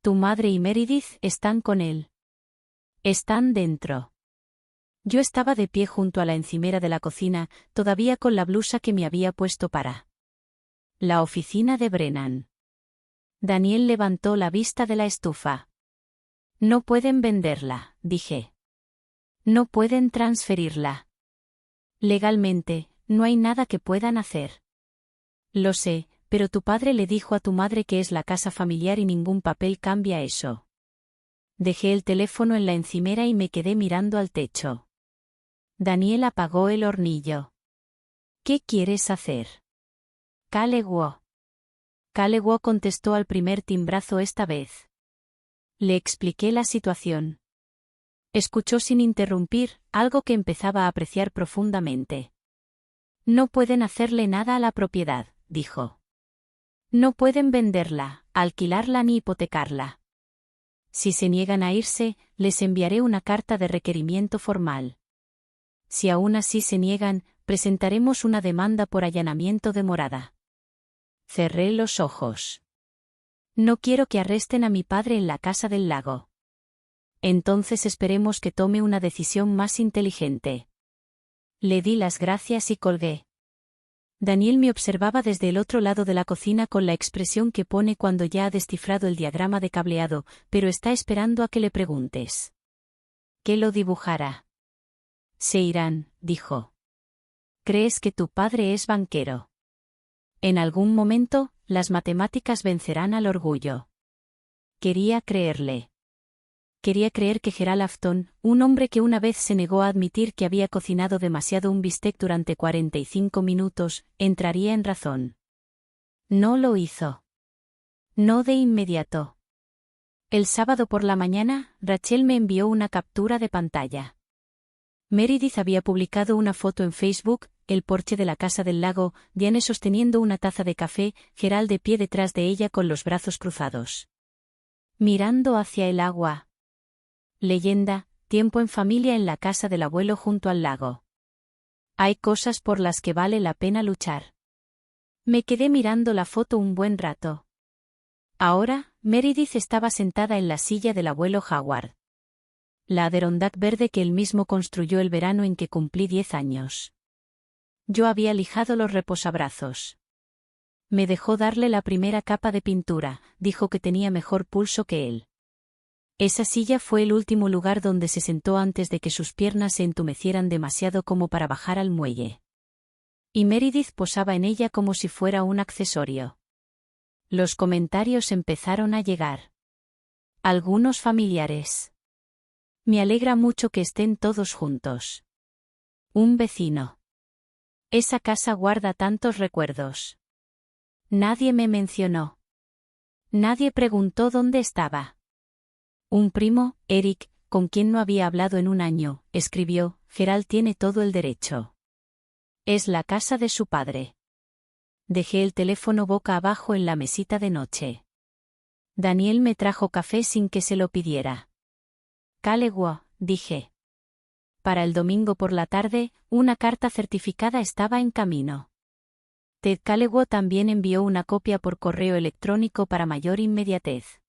Tu madre y Meredith están con él. Están dentro. Yo estaba de pie junto a la encimera de la cocina, todavía con la blusa que me había puesto para la oficina de Brennan. Daniel levantó la vista de la estufa. No pueden venderla, dije. No pueden transferirla. Legalmente, no hay nada que puedan hacer. Lo sé, pero tu padre le dijo a tu madre que es la casa familiar y ningún papel cambia eso. Dejé el teléfono en la encimera y me quedé mirando al techo. Daniel apagó el hornillo. ¿Qué quieres hacer? Calewo. Calewo contestó al primer timbrazo esta vez. Le expliqué la situación. Escuchó sin interrumpir, algo que empezaba a apreciar profundamente. No pueden hacerle nada a la propiedad, dijo. No pueden venderla, alquilarla ni hipotecarla. Si se niegan a irse, les enviaré una carta de requerimiento formal. Si aún así se niegan, presentaremos una demanda por allanamiento de morada. Cerré los ojos. No quiero que arresten a mi padre en la casa del lago. Entonces esperemos que tome una decisión más inteligente. Le di las gracias y colgué. Daniel me observaba desde el otro lado de la cocina con la expresión que pone cuando ya ha descifrado el diagrama de cableado, pero está esperando a que le preguntes. ¿Qué lo dibujara? Se irán, dijo. ¿Crees que tu padre es banquero? En algún momento, las matemáticas vencerán al orgullo. Quería creerle. Quería creer que Gerald Afton, un hombre que una vez se negó a admitir que había cocinado demasiado un bistec durante 45 minutos, entraría en razón. No lo hizo. No de inmediato. El sábado por la mañana, Rachel me envió una captura de pantalla. Meredith había publicado una foto en Facebook, el porche de la casa del lago, Diane sosteniendo una taza de café, Gerald de pie detrás de ella con los brazos cruzados. Mirando hacia el agua. Leyenda, tiempo en familia en la casa del abuelo junto al lago. Hay cosas por las que vale la pena luchar. Me quedé mirando la foto un buen rato. Ahora, Meredith estaba sentada en la silla del abuelo Howard. La Adirondack verde que él mismo construyó el verano en que cumplí 10 años. Yo había lijado los reposabrazos. Me dejó darle la primera capa de pintura, dijo que tenía mejor pulso que él. Esa silla fue el último lugar donde se sentó antes de que sus piernas se entumecieran demasiado como para bajar al muelle. Y Meredith posaba en ella como si fuera un accesorio. Los comentarios empezaron a llegar. Algunos familiares. Me alegra mucho que estén todos juntos. Un vecino. Esa casa guarda tantos recuerdos. Nadie me mencionó. Nadie preguntó dónde estaba. Un primo, Eric, con quien no había hablado en un año, escribió: Gerald tiene todo el derecho. Es la casa de su padre. Dejé el teléfono boca abajo en la mesita de noche. Daniel me trajo café sin que se lo pidiera. Callegua, dije. Para el domingo por la tarde, una carta certificada estaba en camino. Ted Callegua también envió una copia por correo electrónico para mayor inmediatez.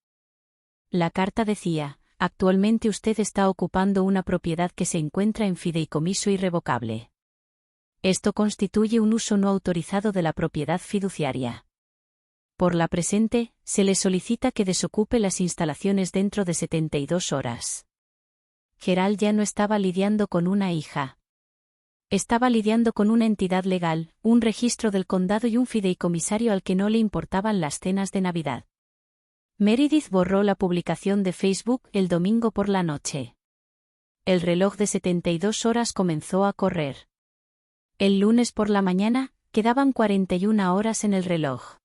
La carta decía: actualmente usted está ocupando una propiedad que se encuentra en fideicomiso irrevocable. Esto constituye un uso no autorizado de la propiedad fiduciaria. Por la presente, se le solicita que desocupe las instalaciones dentro de 72 horas. Gerald ya no estaba lidiando con una hija. Estaba lidiando con una entidad legal, un registro del condado y un fideicomisario al que no le importaban las cenas de Navidad. Meredith borró la publicación de Facebook el domingo por la noche. El reloj de 72 horas comenzó a correr. El lunes por la mañana, quedaban 41 horas en el reloj.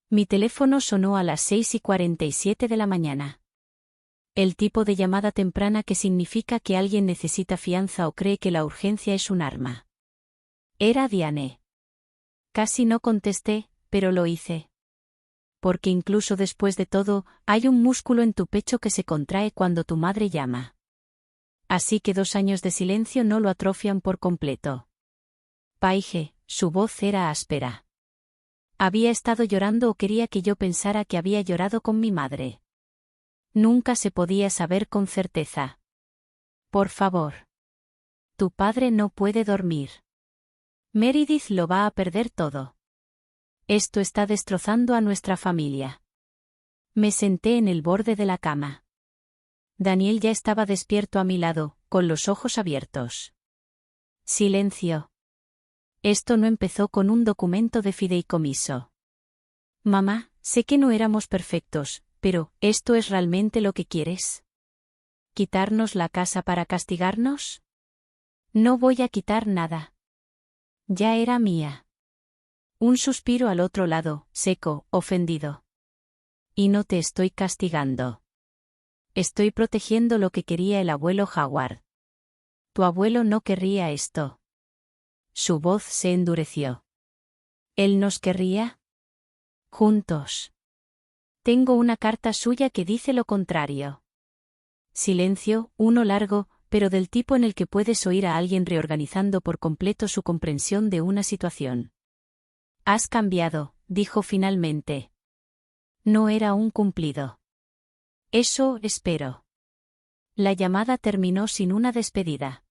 Mi teléfono sonó a las 6:47 de la mañana. El tipo de llamada temprana que significa que alguien necesita fianza o cree que la urgencia es un arma. Era Diane. Casi no contesté, pero lo hice. Porque incluso después de todo, hay un músculo en tu pecho que se contrae cuando tu madre llama. Así que 2 años de silencio no lo atrofian por completo. Paige, su voz era áspera. Había estado llorando o quería que yo pensara que había llorado con mi madre. Nunca se podía saber con certeza. Por favor. Tu padre no puede dormir. Meredith lo va a perder todo. Esto está destrozando a nuestra familia. Me senté en el borde de la cama. Daniel ya estaba despierto a mi lado, con los ojos abiertos. Silencio. Esto no empezó con un documento de fideicomiso. Mamá, sé que no éramos perfectos, pero ¿esto es realmente lo que quieres? ¿Quitarnos la casa para castigarnos? No voy a quitar nada. Ya era mía. Un suspiro al otro lado, seco, ofendido. Y no te estoy castigando. Estoy protegiendo lo que quería el abuelo Howard. Tu abuelo no querría esto. Su voz se endureció. ¿Él nos querría? Juntos. Tengo una carta suya que dice lo contrario. Silencio, uno largo, pero del tipo en el que puedes oír a alguien reorganizando por completo su comprensión de una situación. Has cambiado, dijo finalmente. No era un cumplido. Eso espero. La llamada terminó sin una despedida.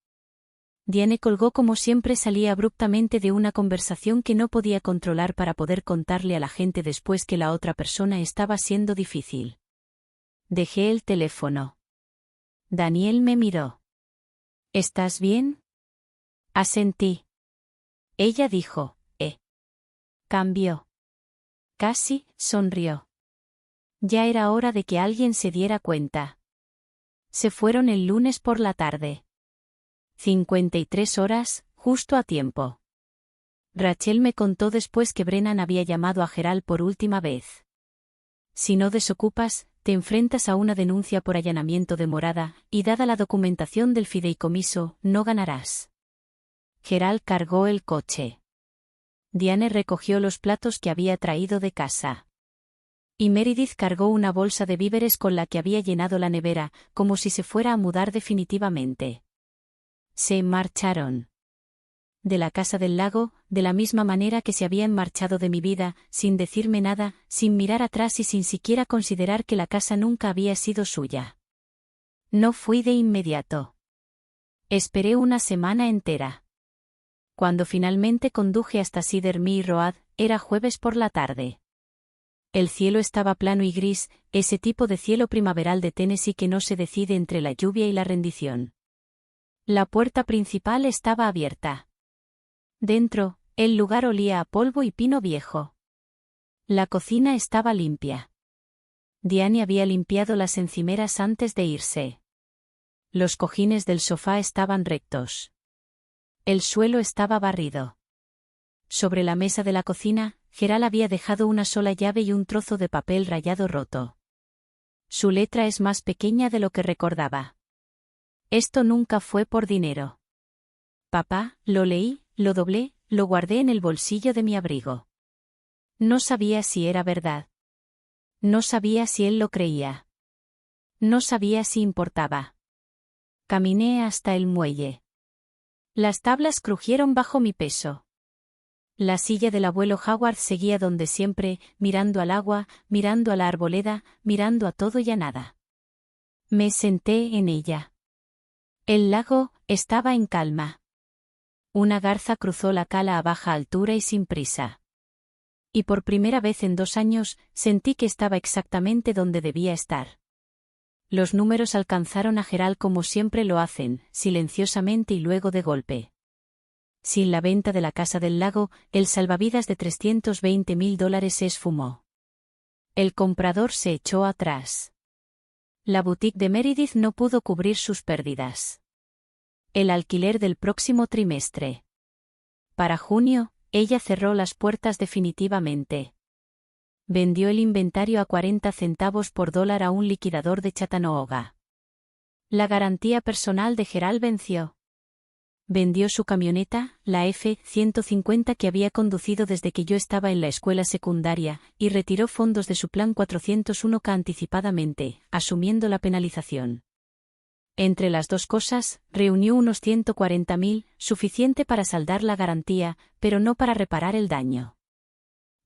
Diane colgó como siempre, salía abruptamente de una conversación que no podía controlar para poder contarle a la gente después que la otra persona estaba siendo difícil. Dejé el teléfono. Daniel me miró. ¿Estás bien? Asentí. Ella dijo, Cambió. Casi, sonrió. Ya era hora de que alguien se diera cuenta. Se fueron el lunes por la tarde. 53 horas, justo a tiempo. Rachel me contó después que Brennan había llamado a Gerald por última vez. Si no desocupas, te enfrentas a una denuncia por allanamiento de morada, y dada la documentación del fideicomiso, no ganarás. Gerald cargó el coche. Diane recogió los platos que había traído de casa. Y Meredith cargó una bolsa de víveres con la que había llenado la nevera, como si se fuera a mudar definitivamente. Se marcharon. De la casa del lago, de la misma manera que se habían marchado de mi vida, sin decirme nada, sin mirar atrás y sin siquiera considerar que la casa nunca había sido suya. No fui de inmediato. Esperé una semana entera. Cuando finalmente conduje hasta Cedar Mill Road, era jueves por la tarde. El cielo estaba plano y gris, ese tipo de cielo primaveral de Tennessee que no se decide entre la lluvia y la rendición. La puerta principal estaba abierta. Dentro, el lugar olía a polvo y pino viejo. La cocina estaba limpia. Diane había limpiado las encimeras antes de irse. Los cojines del sofá estaban rectos. El suelo estaba barrido. Sobre la mesa de la cocina, Gerald había dejado una sola llave y un trozo de papel rayado roto. Su letra es más pequeña de lo que recordaba. Esto nunca fue por dinero. Papá, lo leí, lo doblé, lo guardé en el bolsillo de mi abrigo. No sabía si era verdad. No sabía si él lo creía. No sabía si importaba. Caminé hasta el muelle. Las tablas crujieron bajo mi peso. La silla del abuelo Howard seguía donde siempre, mirando al agua, mirando a la arboleda, mirando a todo y a nada. Me senté en ella. El lago estaba en calma. Una garza cruzó la cala a baja altura y sin prisa. Y por primera vez en 2 años, sentí que estaba exactamente donde debía estar. Los números alcanzaron a Gerald como siempre lo hacen, silenciosamente y luego de golpe. Sin la venta de la casa del lago, el salvavidas de $320,000 se esfumó. El comprador se echó atrás. La boutique de Meredith no pudo cubrir sus pérdidas. El alquiler del próximo trimestre. Para junio, ella cerró las puertas definitivamente. Vendió el inventario a 40 centavos por dólar a un liquidador de Chattanooga. La garantía personal de Gerald venció. Vendió su camioneta, la F-150 que había conducido desde que yo estaba en la escuela secundaria, y retiró fondos de su plan 401K anticipadamente, asumiendo la penalización. Entre las dos cosas, reunió unos 140,000, suficiente para saldar la garantía, pero no para reparar el daño.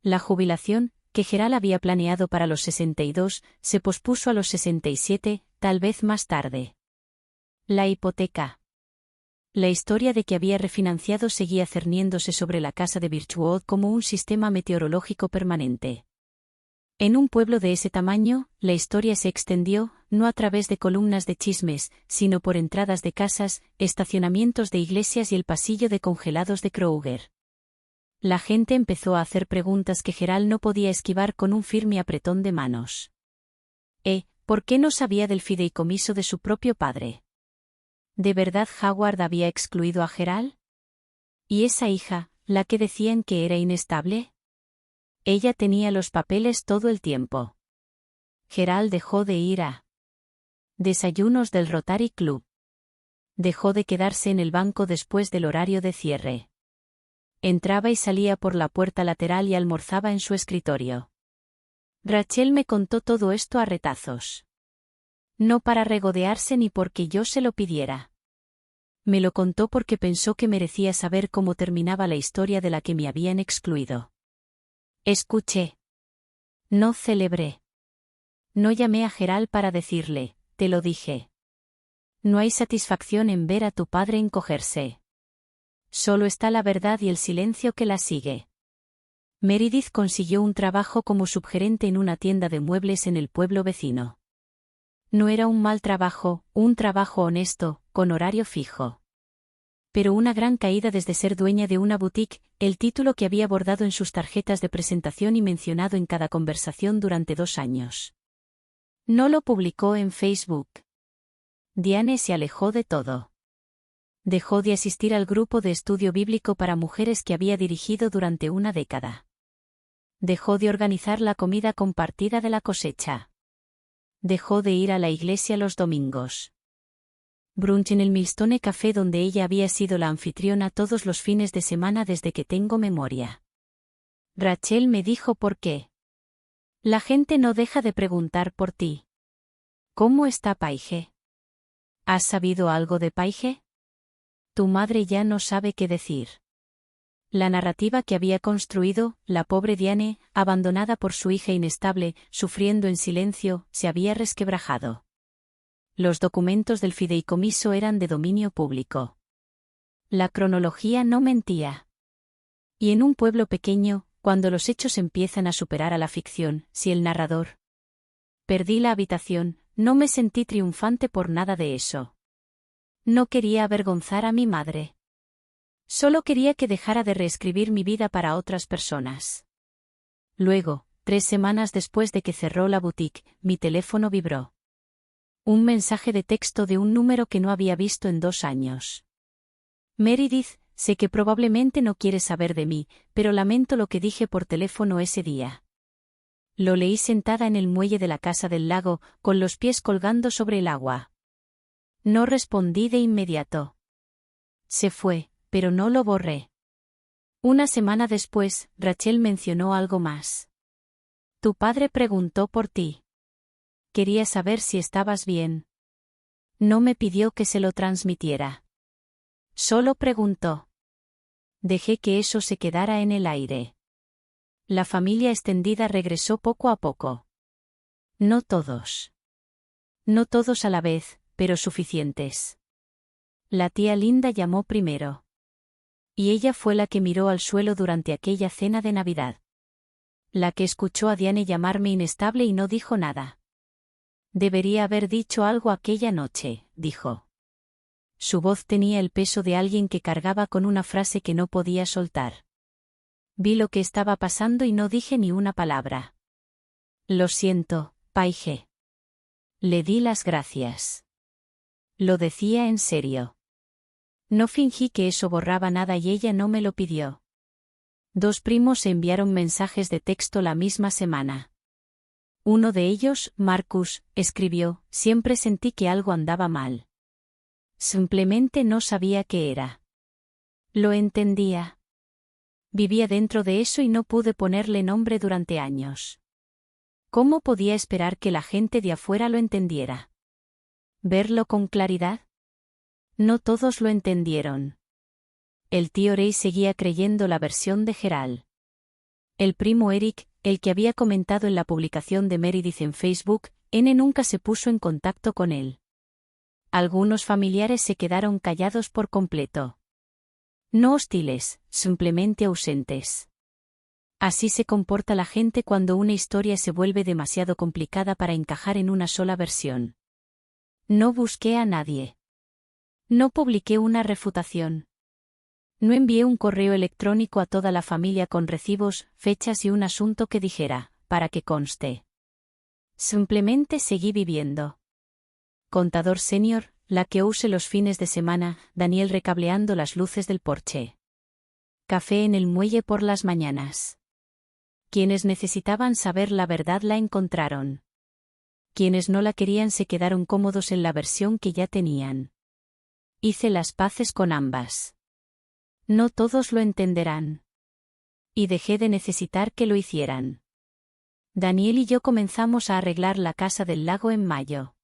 La jubilación, que Gerald había planeado para los 62, se pospuso a los 67, tal vez más tarde. La hipoteca. La historia de que había refinanciado seguía cerniéndose sobre la casa de Birchwood como un sistema meteorológico permanente. En un pueblo de ese tamaño, la historia se extendió, no a través de columnas de chismes, sino por entradas de casas, estacionamientos de iglesias y el pasillo de congelados de Kroger. La gente empezó a hacer preguntas que Gerald no podía esquivar con un firme apretón de manos. ¿Por qué no sabía del fideicomiso de su propio padre? ¿De verdad Howard había excluido a Gerald? ¿Y esa hija, la que decían que era inestable? Ella tenía los papeles todo el tiempo. Gerald dejó de ir a desayunos del Rotary Club. Dejó de quedarse en el banco después del horario de cierre. Entraba y salía por la puerta lateral y almorzaba en su escritorio. Rachel me contó todo esto a retazos. No para regodearse ni porque yo se lo pidiera. Me lo contó porque pensó que merecía saber cómo terminaba la historia de la que me habían excluido. Escuché. No celebré. No llamé a Gerald para decirle, te lo dije. No hay satisfacción en ver a tu padre encogerse. Solo está la verdad y el silencio que la sigue. Meredith consiguió un trabajo como subgerente en una tienda de muebles en el pueblo vecino. No era un mal trabajo, un trabajo honesto, con horario fijo. Pero una gran caída desde ser dueña de una boutique, el título que había bordado en sus tarjetas de presentación y mencionado en cada conversación durante 2 años. No lo publicó en Facebook. Diane se alejó de todo. Dejó de asistir al grupo de estudio bíblico para mujeres que había dirigido durante una década. Dejó de organizar la comida compartida de la cosecha. Dejó de ir a la iglesia los domingos. Brunch en el Millstone Café donde ella había sido la anfitriona todos los fines de semana desde que tengo memoria. Rachel me dijo por qué. La gente no deja de preguntar por ti. ¿Cómo está Paige? ¿Has sabido algo de Paige? Tu madre ya no sabe qué decir. La narrativa que había construido, la pobre Diane, abandonada por su hija inestable, sufriendo en silencio, se había resquebrajado. Los documentos del fideicomiso eran de dominio público. La cronología no mentía. Y en un pueblo pequeño, cuando los hechos empiezan a superar a la ficción, si el narrador. Perdí la habitación, no me sentí triunfante por nada de eso. No quería avergonzar a mi madre. Solo quería que dejara de reescribir mi vida para otras personas. Luego, 3 semanas después de que cerró la boutique, mi teléfono vibró. Un mensaje de texto de un número que no había visto en 2 años. Meredith, sé que probablemente no quieres saber de mí, pero lamento lo que dije por teléfono ese día. Lo leí sentada en el muelle de la casa del lago, con los pies colgando sobre el agua. No respondí de inmediato. Se fue, pero no lo borré. Una semana después, Rachel mencionó algo más. Tu padre preguntó por ti. Quería saber si estabas bien. No me pidió que se lo transmitiera. Solo preguntó. Dejé que eso se quedara en el aire. La familia extendida regresó poco a poco. No todos. No todos a la vez, pero suficientes. La tía Linda llamó primero. Y ella fue la que miró al suelo durante aquella cena de Navidad. La que escuchó a Diane llamarme inestable y no dijo nada. Debería haber dicho algo aquella noche, dijo. Su voz tenía el peso de alguien que cargaba con una frase que no podía soltar. Vi lo que estaba pasando y no dije ni una palabra. Lo siento, Paige. Le di las gracias. Lo decía en serio. No fingí que eso borraba nada y ella no me lo pidió. 2 primos se enviaron mensajes de texto la misma semana. Uno de ellos, Marcus, escribió: siempre sentí que algo andaba mal. Simplemente no sabía qué era. Lo entendía. Vivía dentro de eso y no pude ponerle nombre durante años. ¿Cómo podía esperar que la gente de afuera lo entendiera? ¿Verlo con claridad? No todos lo entendieron. El tío Ray seguía creyendo la versión de Gerald. El primo Eric, el que había comentado en la publicación de Meredith en Facebook, nunca se puso en contacto con él. Algunos familiares se quedaron callados por completo. No hostiles, simplemente ausentes. Así se comporta la gente cuando una historia se vuelve demasiado complicada para encajar en una sola versión. No busqué a nadie. No publiqué una refutación. No envié un correo electrónico a toda la familia con recibos, fechas y un asunto que dijera, para que conste. Simplemente seguí viviendo. Contador senior, la que use los fines de semana, Daniel recableando las luces del porche. Café en el muelle por las mañanas. Quienes necesitaban saber la verdad la encontraron. Quienes no la querían se quedaron cómodos en la versión que ya tenían. Hice las paces con ambas. No todos lo entenderán. Y dejé de necesitar que lo hicieran. Daniel y yo comenzamos a arreglar la casa del lago en mayo.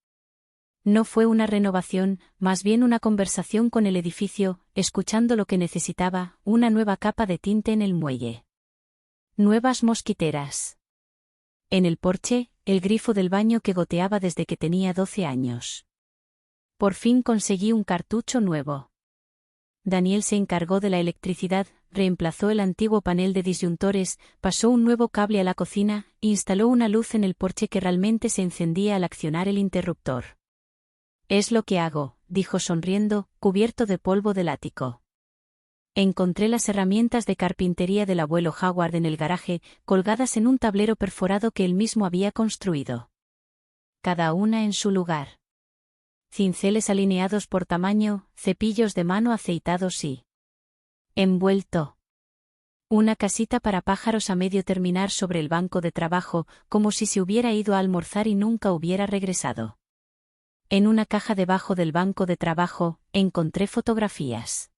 No fue una renovación, más bien una conversación con el edificio, escuchando lo que necesitaba: una nueva capa de tinte en el muelle. Nuevas mosquiteras. En el porche, el grifo del baño que goteaba desde que tenía 12 años. Por fin conseguí un cartucho nuevo. Daniel se encargó de la electricidad, reemplazó el antiguo panel de disyuntores, pasó un nuevo cable a la cocina, instaló una luz en el porche que realmente se encendía al accionar el interruptor. Es lo que hago, dijo sonriendo, cubierto de polvo del ático. Encontré las herramientas de carpintería del abuelo Howard en el garaje, colgadas en un tablero perforado que él mismo había construido. Cada una en su lugar. Cinceles alineados por tamaño, cepillos de mano aceitados y envuelto. Una casita para pájaros a medio terminar sobre el banco de trabajo, como si se hubiera ido a almorzar y nunca hubiera regresado. En una caja debajo del banco de trabajo, encontré fotografías.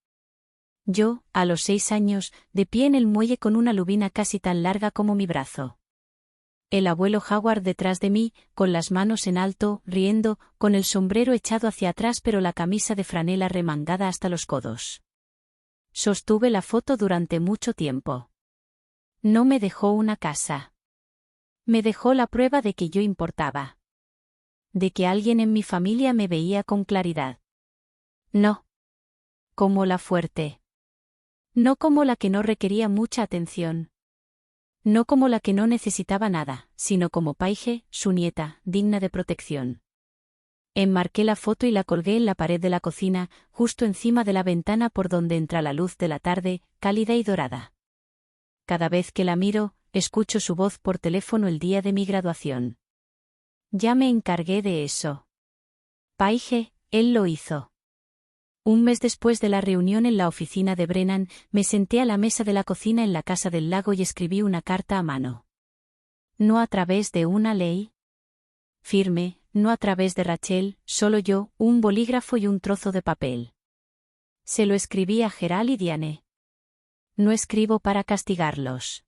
Yo, a los 6 años, de pie en el muelle con una lubina casi tan larga como mi brazo. El abuelo Howard detrás de mí, con las manos en alto, riendo, con el sombrero echado hacia atrás pero la camisa de franela remangada hasta los codos. Sostuve la foto durante mucho tiempo. No me dejó una casa. Me dejó la prueba de que yo importaba. De que alguien en mi familia me veía con claridad. No. Como la fuerte. No como la que no requería mucha atención. No como la que no necesitaba nada, sino como Paige, su nieta, digna de protección. Enmarqué la foto y la colgué en la pared de la cocina, justo encima de la ventana por donde entra la luz de la tarde, cálida y dorada. Cada vez que la miro, escucho su voz por teléfono el día de mi graduación. Ya me encargué de eso. Paige, él lo hizo. Un mes después de la reunión en la oficina de Brennan, me senté a la mesa de la cocina en la casa del lago y escribí una carta a mano. No a través de una ley. Firme, no a través de Rachel, solo yo, un bolígrafo y un trozo de papel. Se lo escribí a Gerald y Diane. No escribo para castigarlos.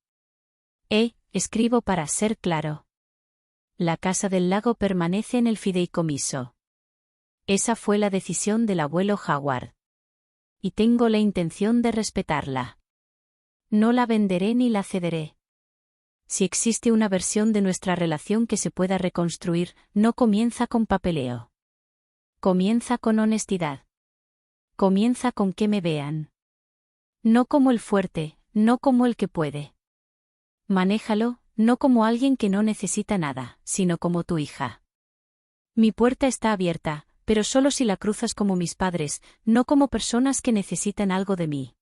Escribo para ser claro. La casa del lago permanece en el fideicomiso. Esa fue la decisión del abuelo Howard. Y tengo la intención de respetarla. No la venderé ni la cederé. Si existe una versión de nuestra relación que se pueda reconstruir, no comienza con papeleo. Comienza con honestidad. Comienza con que me vean. No como el fuerte, no como el que puede. Manéjalo, no como alguien que no necesita nada, sino como tu hija. Mi puerta está abierta, pero solo si la cruzas como mis padres, no como personas que necesitan algo de mí.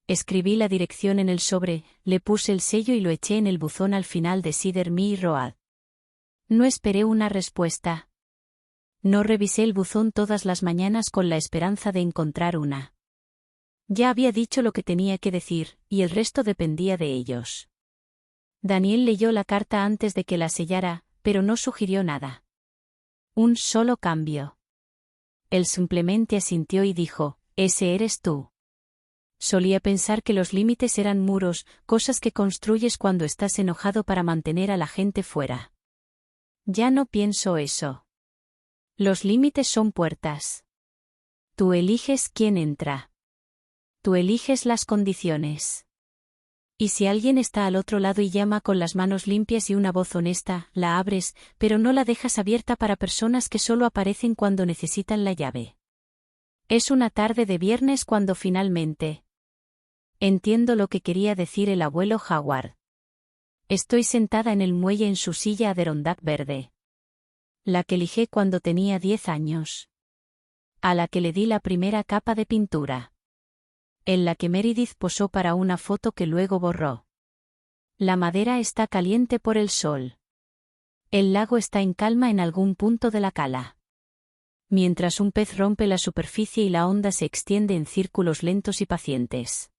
Escribí la dirección en el sobre, le puse el sello y lo eché en el buzón al final de Cedar Mill Road. No esperé una respuesta. No revisé el buzón todas las mañanas con la esperanza de encontrar una. Ya había dicho lo que tenía que decir, y el resto dependía de ellos. Daniel leyó la carta antes de que la sellara, pero no sugirió nada. Un solo cambio. Él simplemente asintió y dijo, «Ese eres tú». Solía pensar que los límites eran muros, cosas que construyes cuando estás enojado para mantener a la gente fuera. Ya no pienso eso. Los límites son puertas. Tú eliges quién entra. Tú eliges las condiciones. Y si alguien está al otro lado y llama con las manos limpias y una voz honesta, la abres, pero no la dejas abierta para personas que solo aparecen cuando necesitan la llave. Es una tarde de viernes cuando finalmente. Entiendo lo que quería decir el abuelo Howard. Estoy sentada en el muelle en su silla Adirondack verde. La que lijé cuando tenía 10 años. A la que le di la primera capa de pintura. En la que Meredith posó para una foto que luego borró. La madera está caliente por el sol. El lago está en calma en algún punto de la cala. Mientras un pez rompe la superficie y la onda se extiende en círculos lentos y pacientes.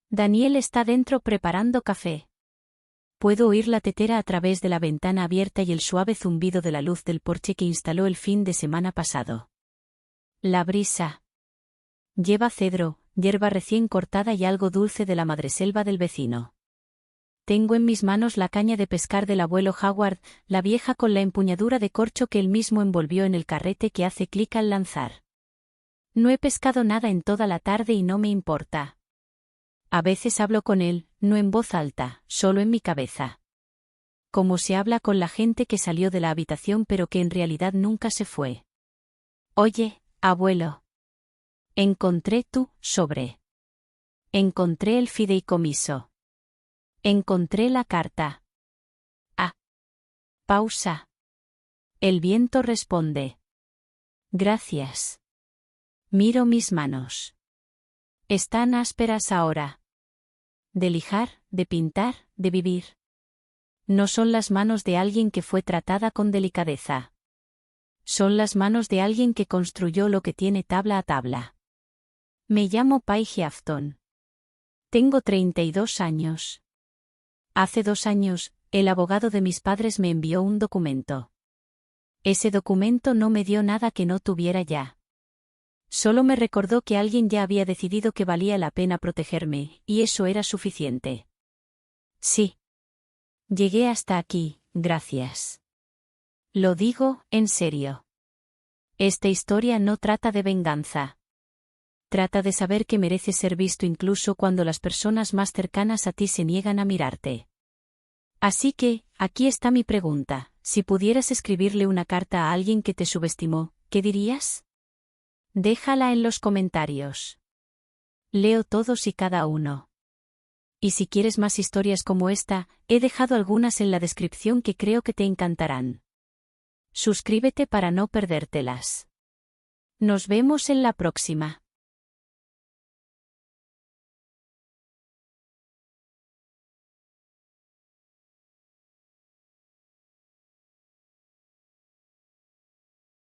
Daniel está dentro preparando café. Puedo oír la tetera a través de la ventana abierta y el suave zumbido de la luz del porche que instaló el fin de semana pasado. La brisa. Lleva cedro, hierba recién cortada y algo dulce de la madreselva del vecino. Tengo en mis manos la caña de pescar del abuelo Howard, la vieja con la empuñadura de corcho que él mismo envolvió en el carrete que hace clic al lanzar. No he pescado nada en toda la tarde y no me importa. A veces hablo con él, no en voz alta, solo en mi cabeza. Como se habla con la gente que salió de la habitación pero que en realidad nunca se fue. Oye, abuelo. Encontré tu sobre. Encontré el fideicomiso. Encontré la carta. Pausa. El viento responde. Gracias. Miro mis manos. Están ásperas ahora. De lijar, de pintar, de vivir. No son las manos de alguien que fue tratada con delicadeza. Son las manos de alguien que construyó lo que tiene tabla a tabla. Me llamo Paige Afton. Tengo 32 años. Hace 2 años, el abogado de mis padres me envió un documento. Ese documento no me dio nada que no tuviera ya. Solo me recordó que alguien ya había decidido que valía la pena protegerme, y eso era suficiente. Sí. Llegué hasta aquí, gracias. Lo digo, en serio. Esta historia no trata de venganza. Trata de saber que mereces ser visto incluso cuando las personas más cercanas a ti se niegan a mirarte. Así que, aquí está mi pregunta, si pudieras escribirle una carta a alguien que te subestimó, ¿qué dirías? Déjala en los comentarios. Leo todos y cada uno. Y si quieres más historias como esta, he dejado algunas en la descripción que creo que te encantarán. Suscríbete para no perdértelas. Nos vemos en la próxima.